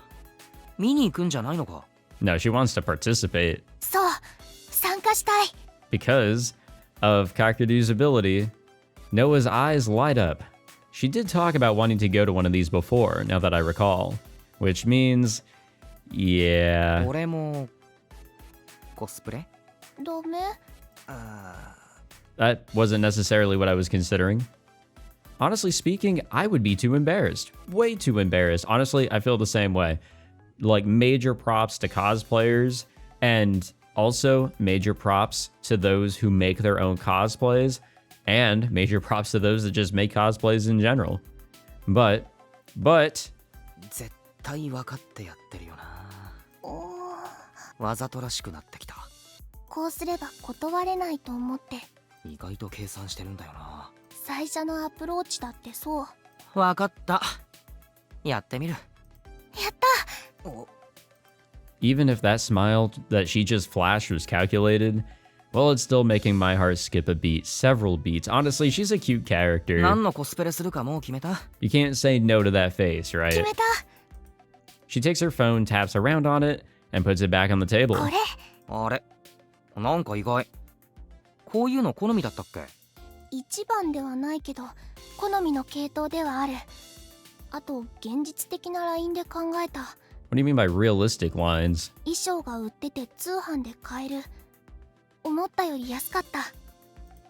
見に行くんじゃないのか。No, she wants to participate. そう、参加したい。 Because of Kakeru's ability, Noah's eyes light up. She did talk about wanting to go to one of these before, now that I recall. Which means, yeah. 俺もコスプレ？ダメ？あ That wasn't necessarily what I was considering. honestly speaking, I would be too embarrassed. Way too embarrassed. Honestly, I feel the same way. Like, major props to cosplayers, and also major props to those who make their own cosplays, and major props to those that just make cosplays in general. But, 絶対分かってやってるよな。おーわざとらしくなってきた。こうすれば断れないと思って。意外と計算してるんだよな。最初のアプローチだってそう。分かった。やってみる。やった。お even if that smile that she just flashed was calculated, well, it's still making my heart skip a beat, several beats. Honestly, she's a cute character. 何のコスプレするかもう決めた？ You can't say no to that face, 決 right? めた。 She takes her phone, taps around on it, and puts it back on the table. これあれなんか意外。こういうの好みだったっけ？一番ではないけど好みの系統ではある。あと現実的なラインで考えた。 What do you mean by realistic lines? 衣装が売ってて通販で買える。思ったより安かった。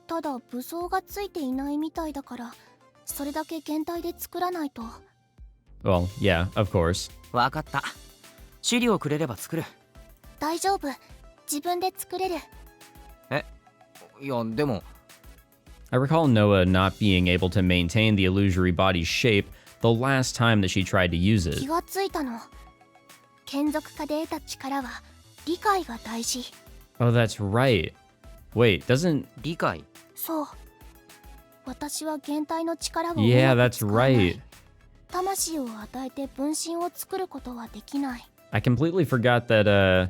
ただ武装がついていないみたいだからそれだけ現体で作らないと。 Well, yeah, of course. わかった。資料くれれば作る。大丈夫。自分で作れる。いやでも I recall Noah not being able to maintain the illusory body's shape the last time that she tried to use 気 it. がついたの。眷属化で得た力は理解が大事。 Oh, that's right. Wait, doesn't... 理解。そう。私は現体の力をう Yeah, まく that's 使わない。 right. 魂を与えて分身を作ることはできない。 I completely forgot that,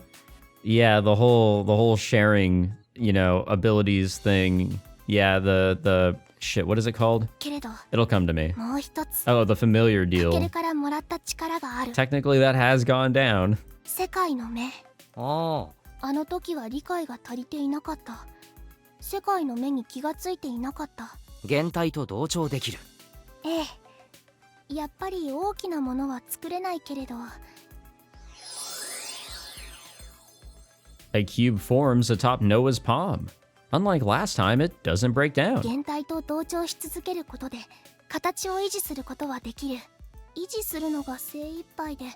yeah, the whole sharing, you know, abilities thing. Yeah, the shit, what is it called? けれど It'll come to me. もう一つ。 Oh, the familiar タケ deal. ルからもらった力がある。 Technically, that has gone down. 世界の目。ああの時は理解が足りていなかった。世界の目に気がついていなかった。あ、現体と同調できる。ええ。やっぱり大きなものは作れないけれど。 A cube forms atop Noah's palm. Unlike last time, it doesn't break down. 現体と同調し続けることで形を維持することはできる。維持するのが精一杯で、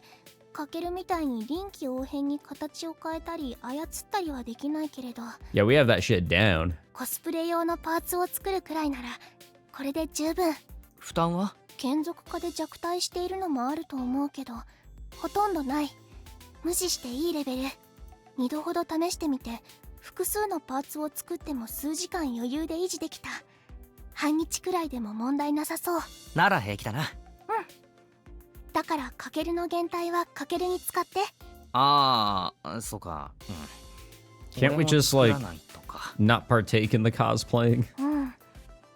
かけるみたいに臨機応変に形を変えたり操ったりはできないけれど、 Yeah, we have that shit down. コスプレ用のパーツを作るくらいならこれで十分。負担は？眷属化で弱体しているのもあると思うけど、ほとんどない。無視していいレベル。2度ほど試してみて、複数のパーツを作っても数時間余裕で維持できた。半日くらいでも問題なさそう。なら平気だな。だからかけるの原体はかけるに使って。ああ、そうか。うん。 Can't we just, 俺 like, も作らないとか。 not partake in the cosplaying? うん。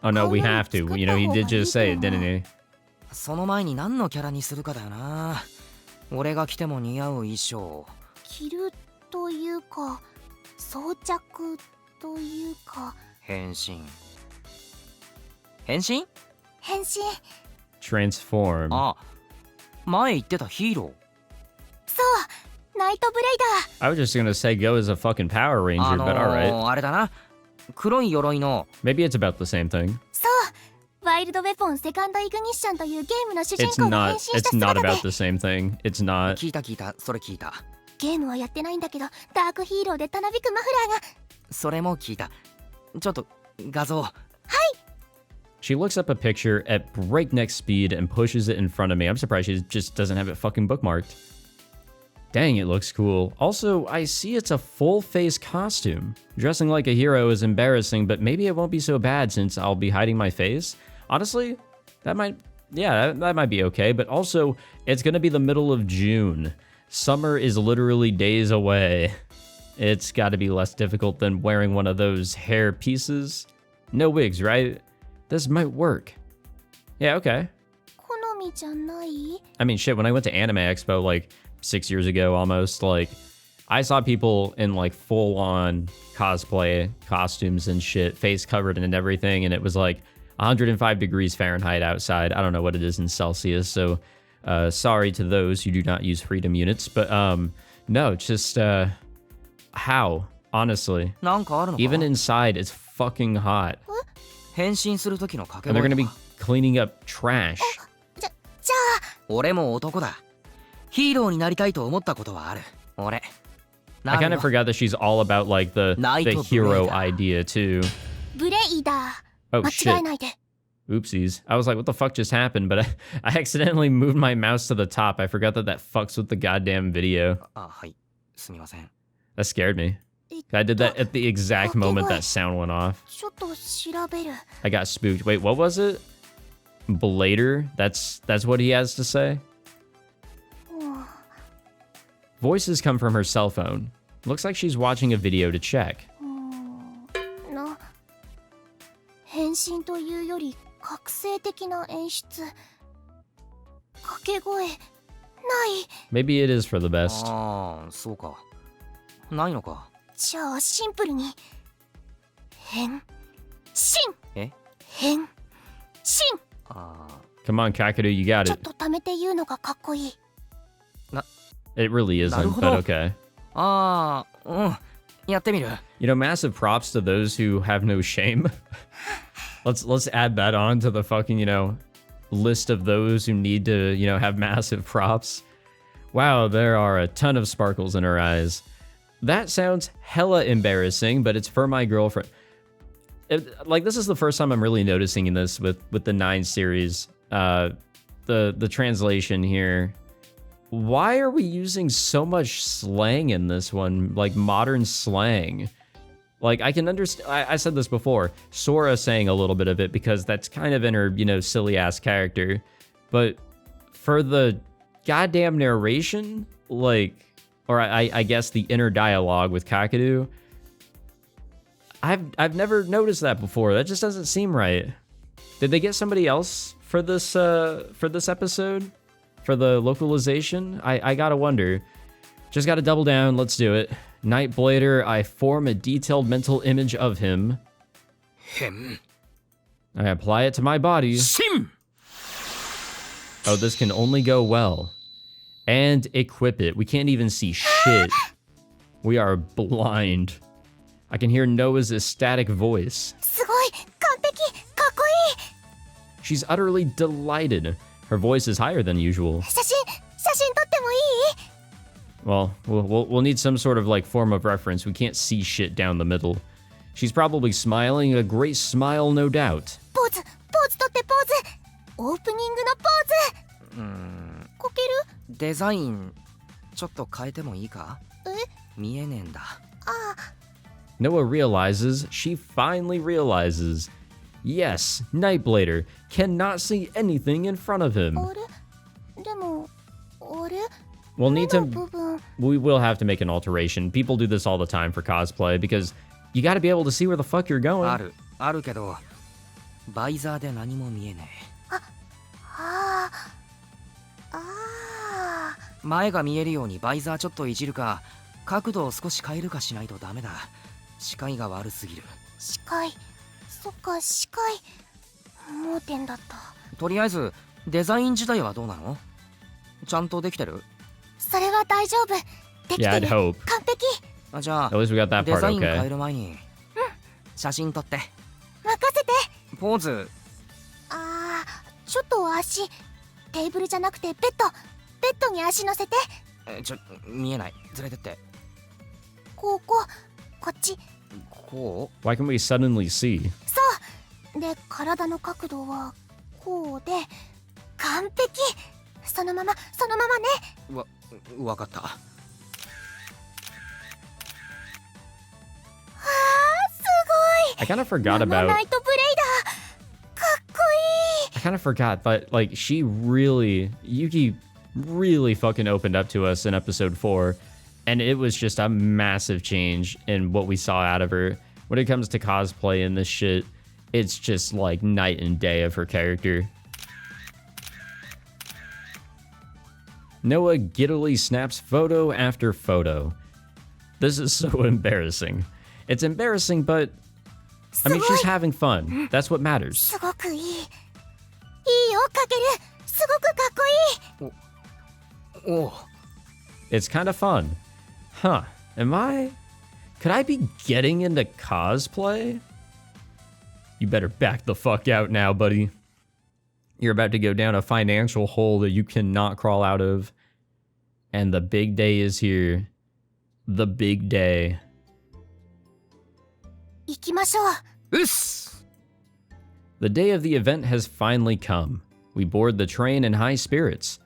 Oh no, we Oh, have to. You know, he did just say it, didn't he? その前に何のキャラにするかだよな。俺が着ても似合う衣装。着るというか、装着というか。変身。変身？変身。 Transform. ああ、前言ってたヒーロー。そうナイトブレイダー。 I was just gonna say go as a fucking Power Ranger, but alright. あれだな。黒い鎧の。 Maybe it's about the same thing. そうワイルドウェポンセカンドイグニッションというゲームの主人 It's 公が変 not. 身した It's 姿 not で。 about the same thing. It's not. 聞いた聞いた。それ聞いた。ゲームはやってないんだけど、ダークヒーローでたなびくマフラーが。それも聞いた。ちょっと画像。 She looks up a picture at breakneck speed and pushes it in front of me. I'm surprised she just doesn't have it fucking bookmarked. Dang, it looks cool. Also, I see it's a full face costume. Dressing like a hero is embarrassing, but maybe it won't be so bad since I'll be hiding my face. Honestly, that might be okay, but also, it's gonna be the middle of June. Summer is literally days away. It's gotta be less difficult than wearing one of those hair pieces. No wigs, right? This might work. Yeah, okay. 好みじゃない？ I mean, shit, when I went to Anime Expo like 6 years ago almost, like, I saw people in like full-on cosplay costumes and shit, face covered and everything, and it was like 105 degrees Fahrenheit outside. I don't know what it is in Celsius, so sorry to those who do not use freedom units, but no, just how? Honestly. なんかあるのか？ Even inside, it's fucking hot. 変身する時の掛け And they're 声 gonna と be か。cleaning up trash. じゃあ俺も男だ。ヒーローになりたいと思ったことはある。俺。 I kind な of るよ forgot that she's all about like the hero Blader. idea too. ブレイダー Oh 間違 shit. えないで Oopsies. I was like, what the fuck just happened? But I accidentally moved my mouse to the top. I forgot that that fucks with the goddamn video. あ、はい。すみません。 That scared me. I did that at the exact moment that sound went off. ちょっと調べる I got spooked. Wait, what was it? Blader? That's what he has to say? Voices come from her cell phone. Looks like she's watching a video to check. な変身というより覚醒的な演出掛け声ない Maybe it is for the best. ああ、そうか。ないのか。じゃあシンプルに変身え変身 ああ、 Come on, Kakeru, you got ちょっ it. と貯めて言うのがかっこいい It really isn't, but okay. ああ、うん。やってみる。 You know, massive props to those who have no shame. Let's add that on to the fucking, list of those who need to, have massive props. Wow, there are a ton of sparkles in her eyes. That sounds hella embarrassing, but it's for my girlfriend. This is the first time I'm really noticing this with the 9 series. The translation here. Why are we using so much slang in this one? Like modern slang. Like I can understand, I said this before, Sora saying a little bit of it because that's kind of in her, silly ass character. But for the goddamn narration, or I guess the inner dialogue with Kakeru, I've never noticed that before. That just doesn't seem right. Did they get somebody else for this episode? For the localization? I gotta wonder. Just gotta double down, let's do it. Nightblader, I form a detailed mental image of him. 変 I apply it to my body. 身 Oh, this can only go well. And equip it. We can't even see shit. We are blind. I can hear Noah's ecstatic voice. すごい完璧かっこいい She's utterly delighted. Her voice is higher than usual. 写真撮ってもいい Well, we'll need some sort of form of reference. We can't see shit down the middle. She's probably smiling, a great smile, no doubt. ポーズ撮ってポーズオープニングのポーズこけるデザインちょっと変えてもいいかえ見えねえんだ。 Noah realizes, she finally realizes. Yes, Nightblader cannot see anything in front of him. あれでもあれ We'll need 目の to, 部分 we will have to make an alteration. People do this all the time for cosplay because you gotta be able to see where the fuck you're going. あるけどバイザーで何も見えねえ。ああ前が見えるようにバイザーちょっといじるか角度を少し変えるかしないとダメだ。視界が悪すぎる。視界そっか視界盲点だったとりあえずデザイン自体はどうなの？ちゃんとできてる？それは大丈夫でき Yeah, て I'd る hope. 完璧あじゃ At あ least we got that デ part ザイン変え okay. る前に写真撮って任せてポーズ。あーちょっと足テーブルじゃなくてベッドに足乗せて見えない。ずれてってこっちこ Why can we suddenly see? そうで体の角度はこうで完璧そのままねうわかった。あーす I kind of ごい forgot ナ about. イトブレイダーかっこいい I kind of forgot, but Yuki really fucking opened up to us in episode 4, and it was just a massive change in what we saw out of her. When it comes to cosplay and this shit, it's just like night and day of her character. Noah giddily snaps photo after photo. This is so embarrassing. It's embarrassing, but I mean, she's having fun. That's what matters. すごくいいいいよかけるすごくかっこいいおう It's kind of fun. Huh. Could I be getting into cosplay? You better back the fuck out now, buddy. You're about to go down a financial hole that you cannot crawl out of. And the big day is here. The big day. 行きましょう。うっす The day of the event has finally come. We board the train in high spirits.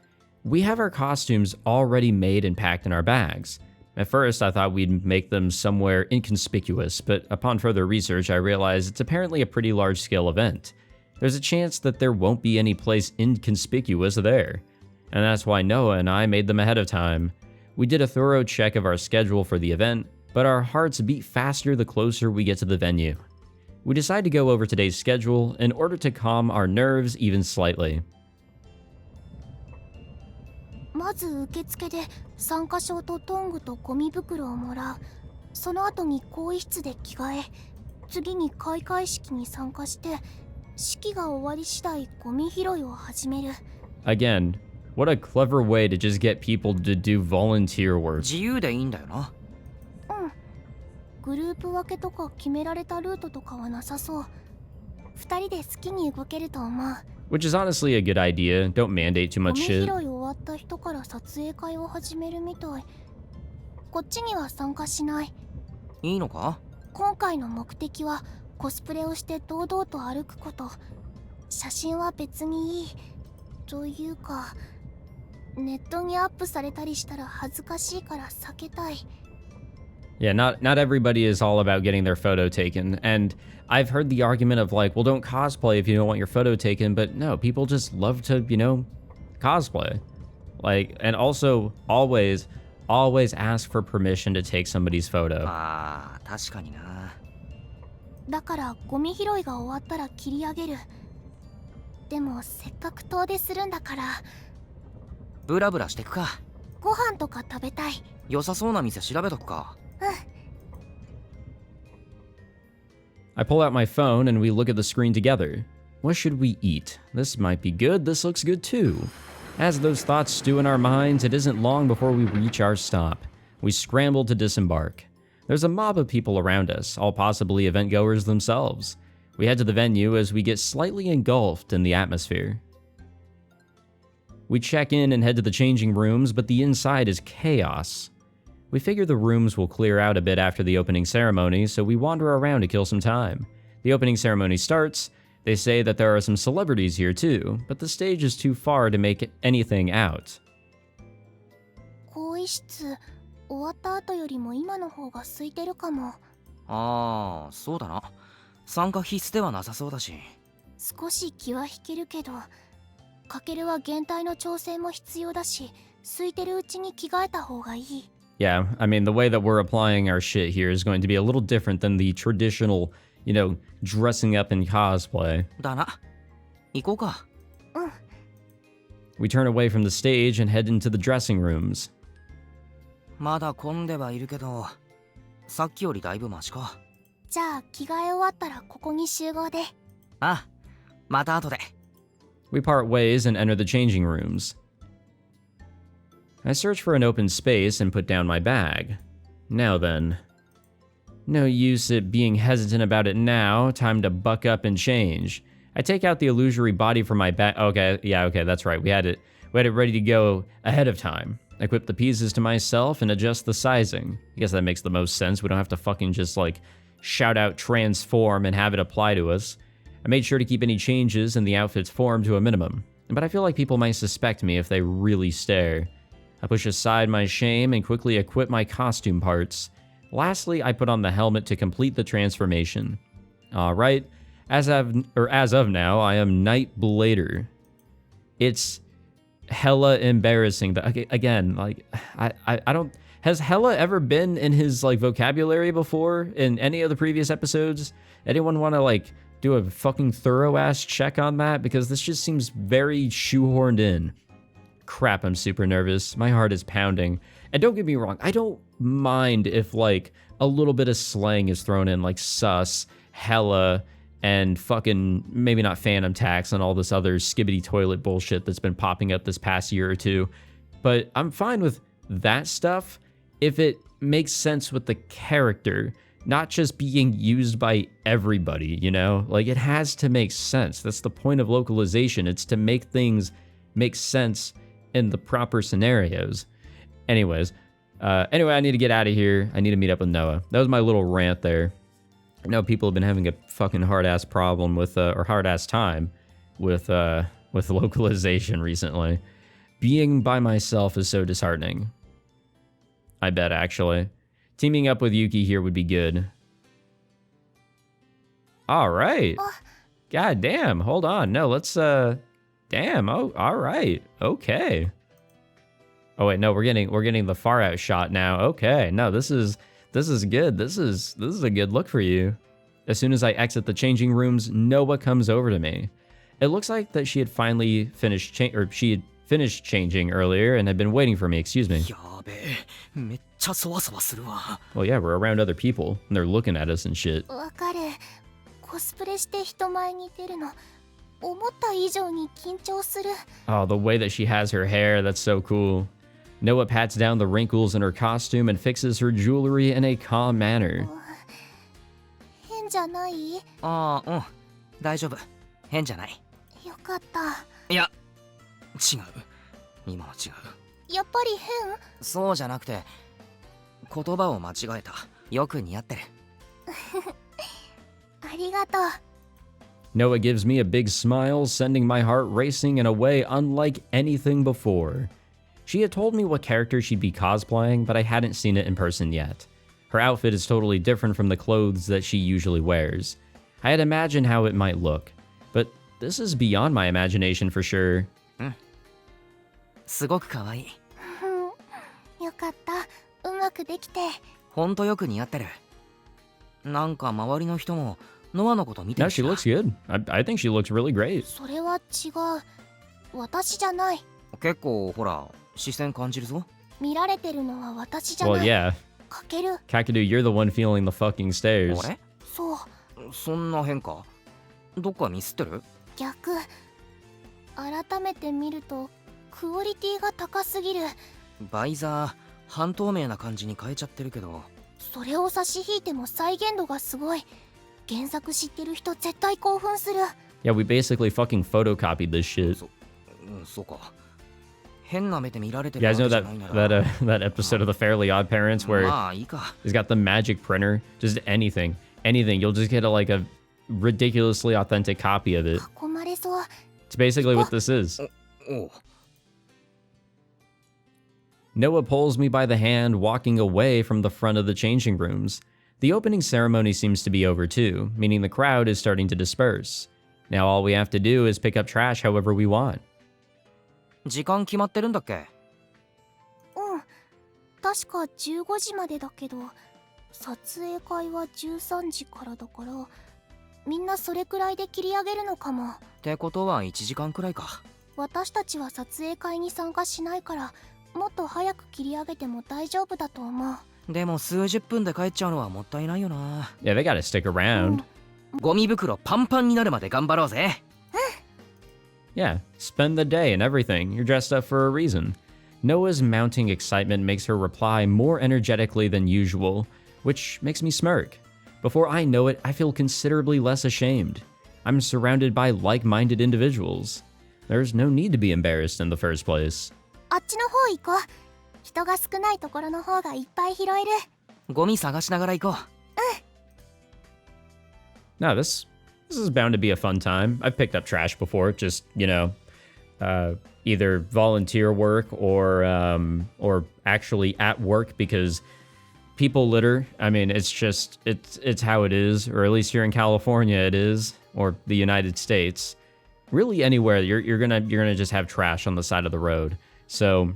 We have our costumes already made and packed in our bags. At first, I thought we'd make them somewhere inconspicuous, but upon further research, I realized it's apparently a pretty large-scale event. There's a chance that there won't be any place inconspicuous there. And that's why Noah and I made them ahead of time. We did a thorough check of our schedule for the event, but our hearts beat faster the closer we get to the venue. We decide to go over today's schedule in order to calm our nerves even slightly. まず受付で参加証とトングとゴミ袋をもらう。その後に更衣室で着替え、次に開会式に参加して、式が終わり次第ゴミ拾いを始める。Again, what a clever way to just get people to do volunteer work. 自由でいいんだよな。うん。グループ分けとか決められたルートとかはなさそう。二人で好きに動けると思う。Which is honestly a good idea. Don't mandate too ゴ much ミ拾 shit. い終わった人から撮影会を始めるみたい。こっちには参加しない。いいのか？今回の目的はコスプレをして堂々と歩くこと。写真は別にいい。というか、ネットにアップされたりしたら恥ずかしいから避けたい。Yeah, not everybody is all about getting their photo taken. And I've heard the argument of like, well, don't cosplay if you don't want your photo taken. But no, people just love to, cosplay. Like, and also always ask for permission to take somebody's photo. ああ、確かにな。だからゴミ拾いが終わったら切り上げる。でもせっかく遠出するんだから。ブラブラしてくか。ご飯とか食べたい。良さそうな店調べとくか。I pull out my phone and we look at the screen together. What should we eat? This might be good. This looks good too. As those thoughts stew in our minds, it isn't long before we reach our stop. We scramble to disembark. There's a mob of people around us, all possibly event goers themselves. We head to the venue as we get slightly engulfed in the atmosphere. We check in and head to the changing rooms, but the inside is chaos. We figure the rooms will clear out a bit after the opening ceremony, so we wander around to kill some time. The opening ceremony starts. They say that there are some celebrities here too, but the stage is too far to make anything out. 更衣室終わった後よりも今の方が空いてるかも。ああ、そうだな。参加必須ではなさそうだし。少し気は引けるけど、かけるは減退の調整も必要だし、空いてるうちに着替えた方がいい。Yeah, I mean, the way that we're applying our shit here is going to be a little different than the traditional, dressing up in cosplay. だな。行こうか。We turn away from the stage and head into the dressing rooms. まだ混んではいるけど、さっきよりだいぶマシか。じゃあ着替え終わったらここに集合で。あ、また後で。We part ways and enter the changing rooms. I search for an open space and put down my bag. Now then. No use it being hesitant about it now. Time to buck up and change. I take out the illusory body from my bag. Okay, that's right. We had it ready to go ahead of time. Equip the pieces to myself and adjust the sizing. I guess that makes the most sense. We don't have to fucking just shout out transform and have it apply to us. I made sure to keep any changes in the outfit's form to a minimum, but I feel like people might suspect me if they really stare. I push aside my shame and quickly equip my costume parts. Lastly, I put on the helmet to complete the transformation. Alright, as of now, I am Night Blader. It's hella embarrassing that, again, I don't... Has hella ever been in his, vocabulary before in any of the previous episodes? Anyone want to, do a fucking thorough-ass check on that? Because this just seems very shoehorned in. Crap, I'm super nervous. My heart is pounding. And don't get me wrong, I don't mind if, a little bit of slang is thrown in, like sus, hella, and fucking, maybe not phantom tax and all this other skibbity toilet bullshit that's been popping up this past year or two. But I'm fine with that stuff if it makes sense with the character. not just being used by everybody, you know? Like, it has to make sense. That's the point of localization. It's to make things make sense in the proper scenarios. Anyways, I need to get out of here. I need to meet up with Noah. That was my little rant there. I know people have been having a fucking hard-ass problem with, or hard-ass time with localization recently. Being by myself is so disheartening. I bet, actually. Teaming up with Yuki here would be good. All right. God damn. Hold on. No, let's, damn. Oh, all right. Okay. Oh, wait, no, we're getting the far out shot now. Okay. No, this is good. This is a good look for you. As soon as I exit the changing rooms, Noah comes over to me. It looks like that she had finally finished changing earlier and had been waiting for me. Excuse me. やべえ、めっちゃそわそわするわ。 Well, yeah, we're around other people and they're looking at us and shit. わかる。コスプレして人前に出るの思った以上に緊張する。 Oh, the way that she has her hair, that's so cool. Noah pats down the wrinkles in her costume and fixes her jewelry in a calm manner. 変じゃない？ああ、うん、大丈夫。変じゃない。よかった。いや、違う。今は違う。やっぱり変？そうじゃなくて、言葉を間違えた。よく似合ってる。ありがとう。 Noah gives me a big smile, sending my heart racing in a way unlike anything before. She had told me what character she'd be cosplaying, but I hadn't seen it in person yet. Her outfit is totally different from the clothes that she usually wears. I had imagined how it might look, but this is beyond my imagination for sure. すごく可愛い。よかった。うまくできて。ほんとよく似合ってる。なんか周りの人もノアのこと見て No, る she しな。 looks good. I think she looks really great. それは違う。私じゃない。結構ほら視線感じるぞ。見られてるのは私じゃ Well, ない。 yeah. かける。 Kakeru, you're the one feeling the fucking stares. 俺？そう。そんな変か？どっかミスってる？逆。改めて見るとクオリティが高すぎる。バイザー半透明な感じに変えちゃってるけど。それを差し引いても再現度がすごい。原作知ってる人絶対興奮する。 Yeah, we basically fucking photocopied this shit. そうか。変な目で見られて You る guys わ know けじゃ that ないなら。 that episode of The Fairly Odd Parents where まあいいか。 he's got the magic printer, just anything. You'll just get like a ridiculously authentic copy of it. 囲まれそう。 It's basically what this is. おう。 Noah pulls me by the hand, walking away from the front of the changing rooms. The opening ceremony seems to be over too, meaning the crowd is starting to disperse. Now all we have to do is pick up trash however we want. 時間決まってるんだっけ？うん。確か15時までだけど、撮影会は13時からだから、みんなそれくらいで切り上げるのかも。ってことは1時間くらいか。私たちは撮影会に参加しないから、もっと早く切り上げても大丈夫だと思う。でも数十分で帰っちゃうのはもったいないよな。 Yeah, they gotta stick around. ゴミ袋パンパンになるまで頑張ろうぜ。Yeah, spend the day and everything. You're dressed up for a reason. Noah's mounting excitement makes her reply more energetically than usual, which makes me smirk. Before I know it, I feel considerably less ashamed. I'm surrounded by like-minded individuals. There's no need to be embarrassed in the first place. あっちの方行こう。人が少ないところの方がいっぱい拾える。ゴミ探しながら行こう。No, this is bound to be a fun time. I've picked up trash before, just, you know, either volunteer work or actually at work because people litter. I mean, it's just it's how it is, or at least here in California it is, or the United States. Really anywhere you're gonna just have trash on the side of the road. So,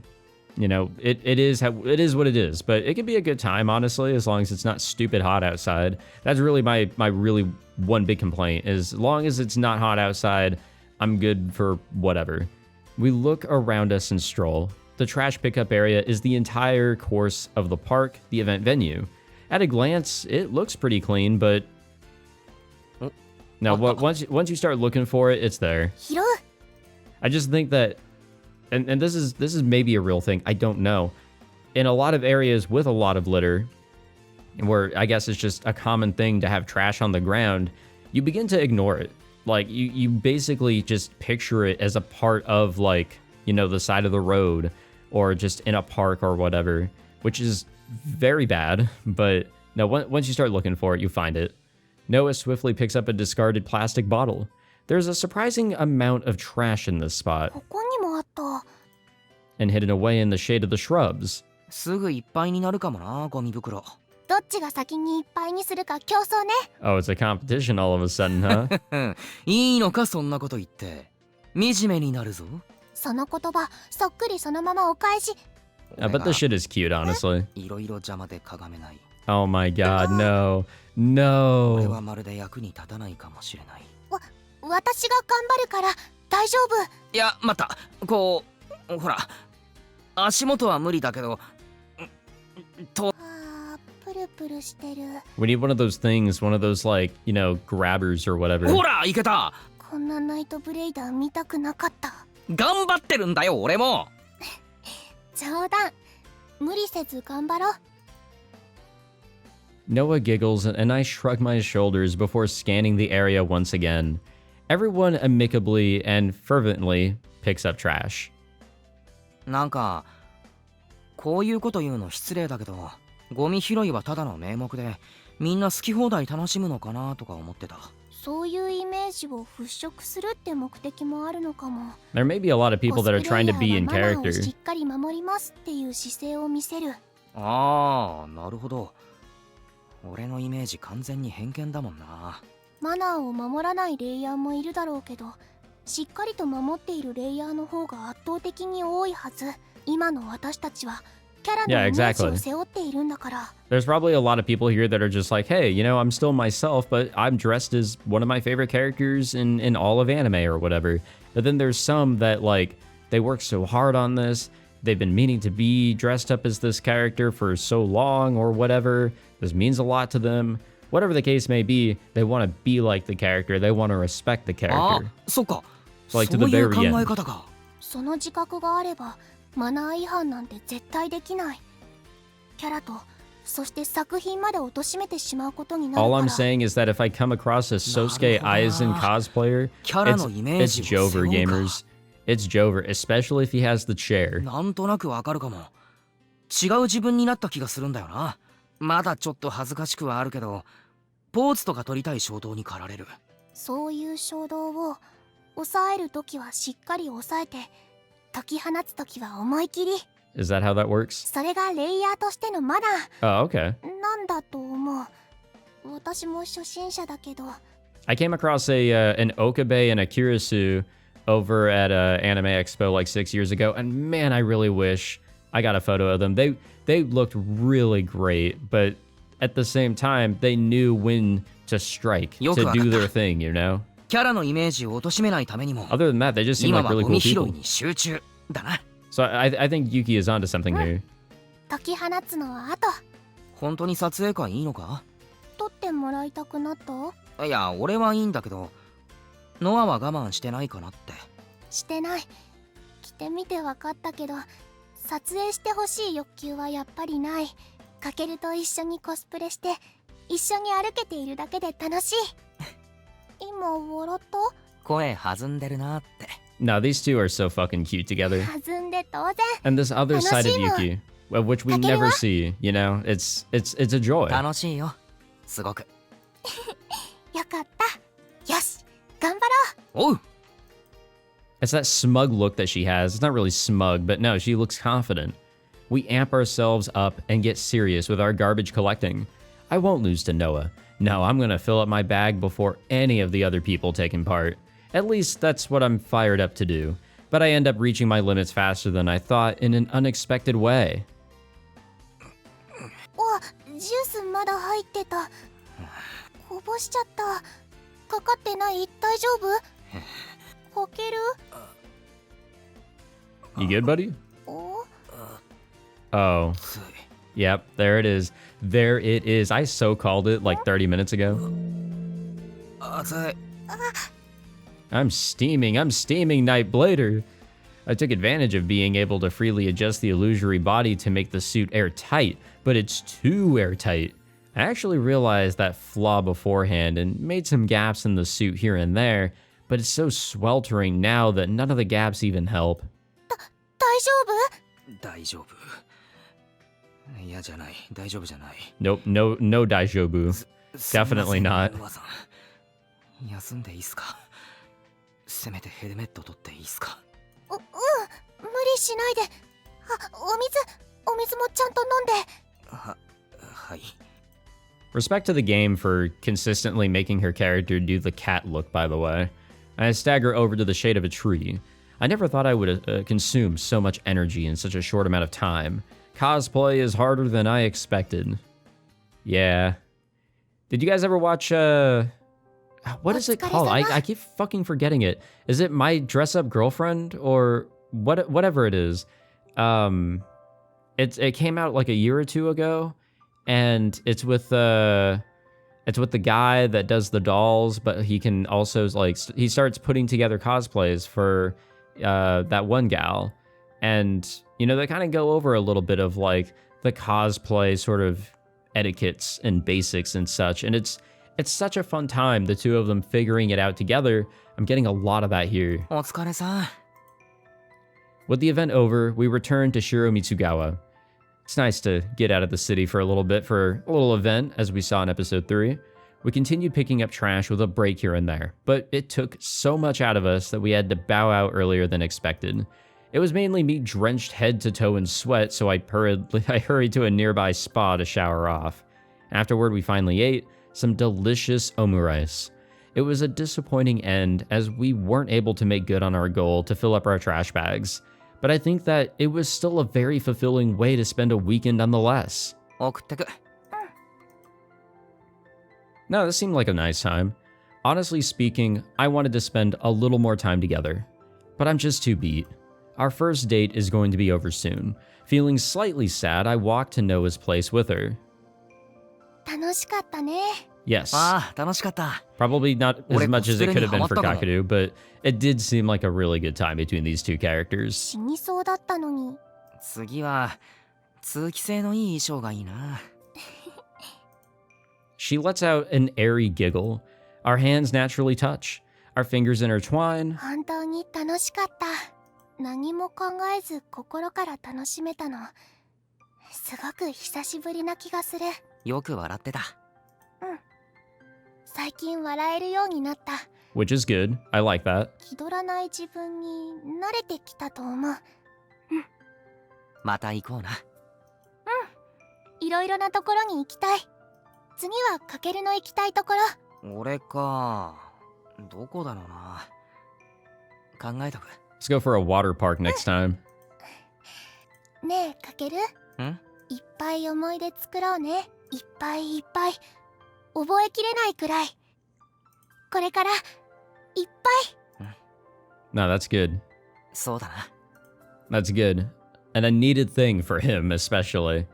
you know, it is what it is, but it can be a good time, honestly, as long as it's not stupid hot outside. That's really my really one big complaint, is as long as it's not hot outside, I'm good for whatever. We look around us and stroll. The trash pickup area is the entire course of the park, the event venue. At a glance, it looks pretty clean, but no, once you start looking for it, it's there. 拾う。 I just think that, and this is maybe a real thing, I don't know. In a lot of areas with a lot of litter, where I guess it's just a common thing to have trash on the ground, you begin to ignore it. Like, you basically just picture it as a part of, like, you know, the side of the road or just in a park or whatever, which is very bad. But no, once you start looking for it, you find it. Noah swiftly picks up a discarded plastic bottle. There's a surprising amount of trash in this spot, ここにもあった。 and hidden away in the shade of the shrubs. すぐいっぱいになるかもな、ゴミ袋。どっちが先にいっぱいにするか競争ね。 Oh, it's a competition all of a sudden, huh? いいのかそんなこと言って。惨めになるぞ。その言葉、そっくりそのままお返し。 But this shit is cute, honestly. いろいろ邪魔でかがめない。 Oh my god, no. 俺 No. はまるで役に立たないかもしれない。私が頑張るから大丈夫。いや、待った。こう、ほら。足元は無理だけど。と。あー、プルプルしてる。 We need one of those things, one of those, like, you know, grabbers or whatever. ほら、いけた。こんなナイトブレイダー見たくなかった。頑張ってるんだよ、俺も。冗談。無理せず頑張ろう。 Noah giggles and I shrug my shoulders before scanning the area once again. Everyone amicably and fervently picks up trash. なんか、こういうこと言うの失礼だけど、ゴミ拾いはただの名目で、みんな好き放題楽しむのかなとか思ってた。そういうイメージを払拭するって目的もあるのかも。 There may be a lot of people that are trying to be in コスプレイヤーはマナーを character. しっかり守りますっていう姿勢を見せる。ああ、なるほど。俺のイメージ完全に偏見だもんな。マナーを守らないレイヤーもいるだろうけど、しっかりと守っているレイヤーの方が圧倒的に多いはず。今の私たちはキャラのイメージを背負っているんだから。 There's probably a lot of people here that are just like, hey, you know, I'm still myself, but I'm dressed as one of my favorite characters in all of anime or whatever. But then there's some that, like, they work so hard on this. They've been meaning to be dressed up as this character for so long or whatever. This means a lot to them. Whatever the case may be, they want to be like the character. They want to respect the あ character. あ、そっか。 Like そ to う the いう very 考 end. え方か。その自覚があればマナー違反なんて絶対できない。キャラとそして作品まで貶めてしまうことになる All から。 I'm saying is that if I come across a Sosuke Aizen cosplayer, キャラのイメー it's ジを背 Jover 負うか。 gamers. It's Jover, especially if he has the chair. なんとなくわかるかも。違う自分になった気がするんだよな。まだちょっと恥ずかしくはあるけど、ポーズとか取りたい衝動に駆られる。そういう衝動を抑えるときはしっかり抑えて、解き放つときは思い切り。 Is that how that works? それがレイヤーとしてのマナ Oh, okay. ーなんだと思う。私も初心者だけど。 I came across an Okabe and a Kirisu over at Anime Expo like 6 years ago, and man, I really wish I got a photo of them. They looked really great, but at the same time, they knew when to strike, to do their thing, you know? キャラのイメージを貶めないためにも、 Other than that, they just seem 今 like は really ゴミ cool 拾い people. に集中だな。 So I think Yuki is onto something here. 解き放つのは後。本当に撮影会いいのか？撮ってもらいたくなった？いや、俺はいいんだけど、ノアは我慢してないかなって。してない。着てみて分かったけど、撮影してほしい欲求はやっぱりない。かけると一緒にコスプレして一緒に歩けているだけで楽しい。今笑った？声弾んでるなって。 No, these two are so fucking cute together. 弾んで当然。 And this other side of Yuki, which we never see, you know, it's a joy. 楽しいよ。すごく。よかった。よし、頑張ろう。おう。 It's that smug look that she has. It's not really smug, but no, she looks confident. We amp ourselves up and get serious with our garbage collecting. I won't lose to Noah. No, I'm gonna fill up my bag before any of the other people taking part. At least that's what I'm fired up to do. But I end up reaching my limits faster than I thought in an unexpected way. お、ジュースまだ入ってた。こぼしちゃった。かかってない？大丈夫？かける？ You good, buddy? お？ Oh. Yep, there it is. There it is. I so called it like 30 minutes ago. 熱い。 I'm steaming, Night Blader. I took advantage of being able to freely adjust the illusory body to make the suit airtight, but it's too airtight. I actually realized that flaw beforehand and made some gaps in the suit here and there, but it's so sweltering now that none of the gaps even help. 大丈夫？大丈夫。いやじゃない、大丈夫じゃない。Nope, no daijoubu. す Definitely みま not. せんおばさん休んでいいっすか。せめてヘルメット取っていいっすか。無理しないで。お水もちゃんと飲んで。はい。Respect to the game for consistently making her character do the cat look, by the way. I stagger over to the shade of a tree. I never thought I would consume so much energy in such a short amount of time. Cosplay is harder than I expected. Yeah. Did you guys ever watch, what is it called? I keep fucking forgetting it. Is it My Dress Up Girlfriend? Or whatever it is. It came out like a year or two ago. And it's with the guy that does the dolls, but he can also, like, he starts putting together cosplays for that one gal. And, you know, they kind of go over a little bit of, like, the cosplay sort of etiquettes and basics and such. And it's such a fun time, the two of them figuring it out together. I'm getting a lot of that here. お疲れさん。 With the event over, we returned to Shiro Mitsugawa. It's nice to get out of the city for a little bit for a little event, as we saw in episode 3. We continued picking up trash with a break here and there, but it took so much out of us that we had to bow out earlier than expected. It was mainly me drenched head to toe in sweat, so I hurried to a nearby spa to shower off. Afterward, we finally ate some delicious omurice. It was a disappointing end, as we weren't able to make good on our goal to fill up our trash bags. But I think that it was still a very fulfilling way to spend a weekend nonetheless. 送ってく。 No, this seemed like a nice time. Honestly speaking, I wanted to spend a little more time together. But I'm just too beat. Our first date is going to be over soon. Feeling slightly sad, I walked to Noah's place with her. 楽しかったね。 Yes. ああ、楽しかった。 Probably not as俺 much as it could have been for コスプレにハマったかも。 Kakeru, but it did seem like a really good time between these two characters. 死にそうだったのに。次は通気性のいい衣装がいいな。 She lets out an airy giggle. Our hands naturally touch. Our fingers intertwine. 本当に楽しかった。何も考えず心から楽しめたの。すごく久しぶりな気がする。よく笑ってた。最近笑えるようになった。 Which is good. I like that. 気取らない自分に慣れてきたと思う。また行こうな。いろいろなところに行きたい。次はカケルの行きたいところ。俺か。どこだろうな。考えとく。 Let's go for a water park next time. ねえカケル。いっぱい思い出作ろうね。いっぱいいっぱい。覚えきれないくらい。これからいっぱい。 No, that's good. そうだな。 That's good. And a needed thing for him, especially.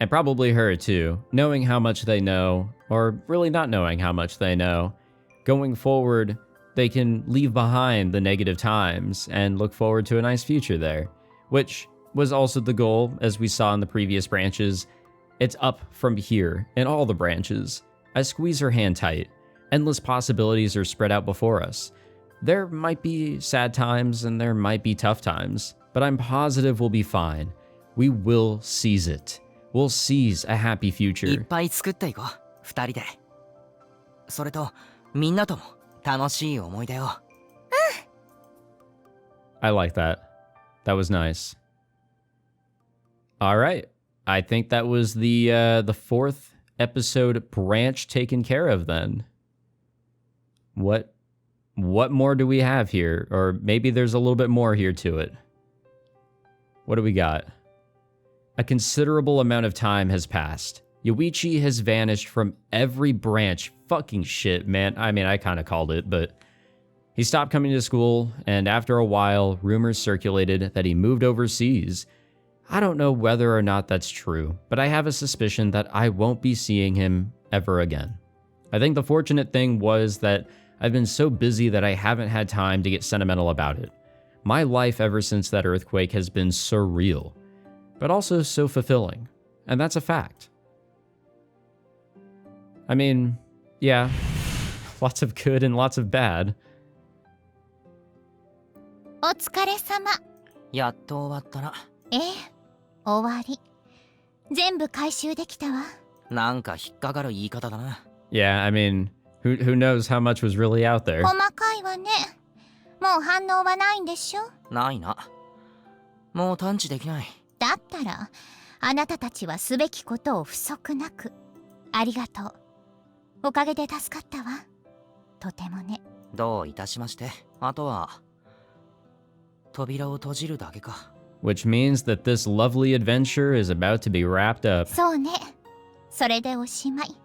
And probably her, too. Knowing how much they know, or really not knowing how much they know. Going forward, they can leave behind the negative times and look forward to a nice future there. Which was also the goal, as we saw in the previous branches. It's up from here, in all the branches. I squeeze her hand tight. Endless possibilities are spread out before us. There might be sad times and there might be tough times, but I'm positive we'll be fine. We will seize it. We'll seize a happy いっ future. ぱい作っていこう。二人で。それとみんなとも楽しい思い出を。 I like that. That was nice. All right. I think that was the fourth episode branch taken care of then. What more do we have here? Or maybe there's a little bit more here to it. What do we got? A considerable amount of time has passed. Yoichi has vanished from every branch. Fucking shit, man. I mean, I kind of called it, but he stopped coming to school, and after a while, rumors circulated that he moved overseas. I don't know whether or not that's true, but I have a suspicion that I won't be seeing him ever again. I think the fortunate thing was that I've been so busy that I haven't had time to get sentimental about it. My life ever since that earthquake has been surreal, but also so fulfilling, and that's a fact. I mean, yeah, lots of good and lots of bad. お疲れ様。やっと終わったな。ええ、終わり。全部回収できたわ。なんか引っかかる言い方だな。Yeah, I mean, who knows how much was really out there? 細かいわね。もう反応はないんでしょ？ないな。もう探知できない。だったら、あなたたちはすべきことを不足なく。ありがとう。おかげで助かったわ。とてもね。どういたしまして。あとは扉を閉じるだけか。Which means that this lovely adventure is about to be wrapped up. そうね。それでおしまい。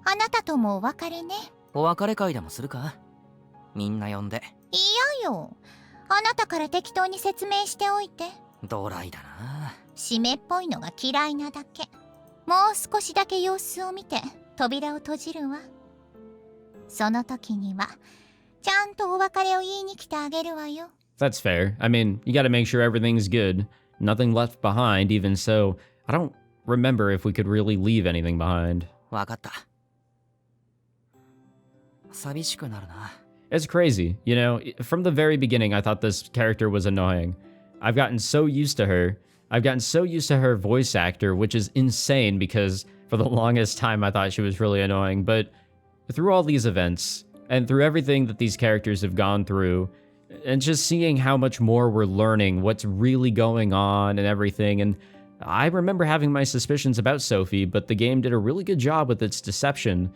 あなたともお別れね。お別れ会でもするか？みんな呼んで。嫌よ。あなたから適当に説明しておいて。ドライだな。湿っぽいのが嫌いなだけ。もう少しだけ様子を見て扉を閉じるわ。その時にはちゃんとお別れを言いに来てあげるわよ。That's fair. I mean, you gotta make sure everything's good. Nothing left behind, even so, I don't remember if we could really leave anything behind. わかった。寂しくなるな。It's crazy, you know, from the very beginning I thought this character was annoying. I've gotten so used to her. I've gotten so used to her voice actor, which is insane because for the longest time I thought she was really annoying. But through all these events and through everything that these characters have gone through, and just seeing how much more we're learning, what's really going on and everything, and I remember having my suspicions about Sophie, but the game did a really good job with its deception.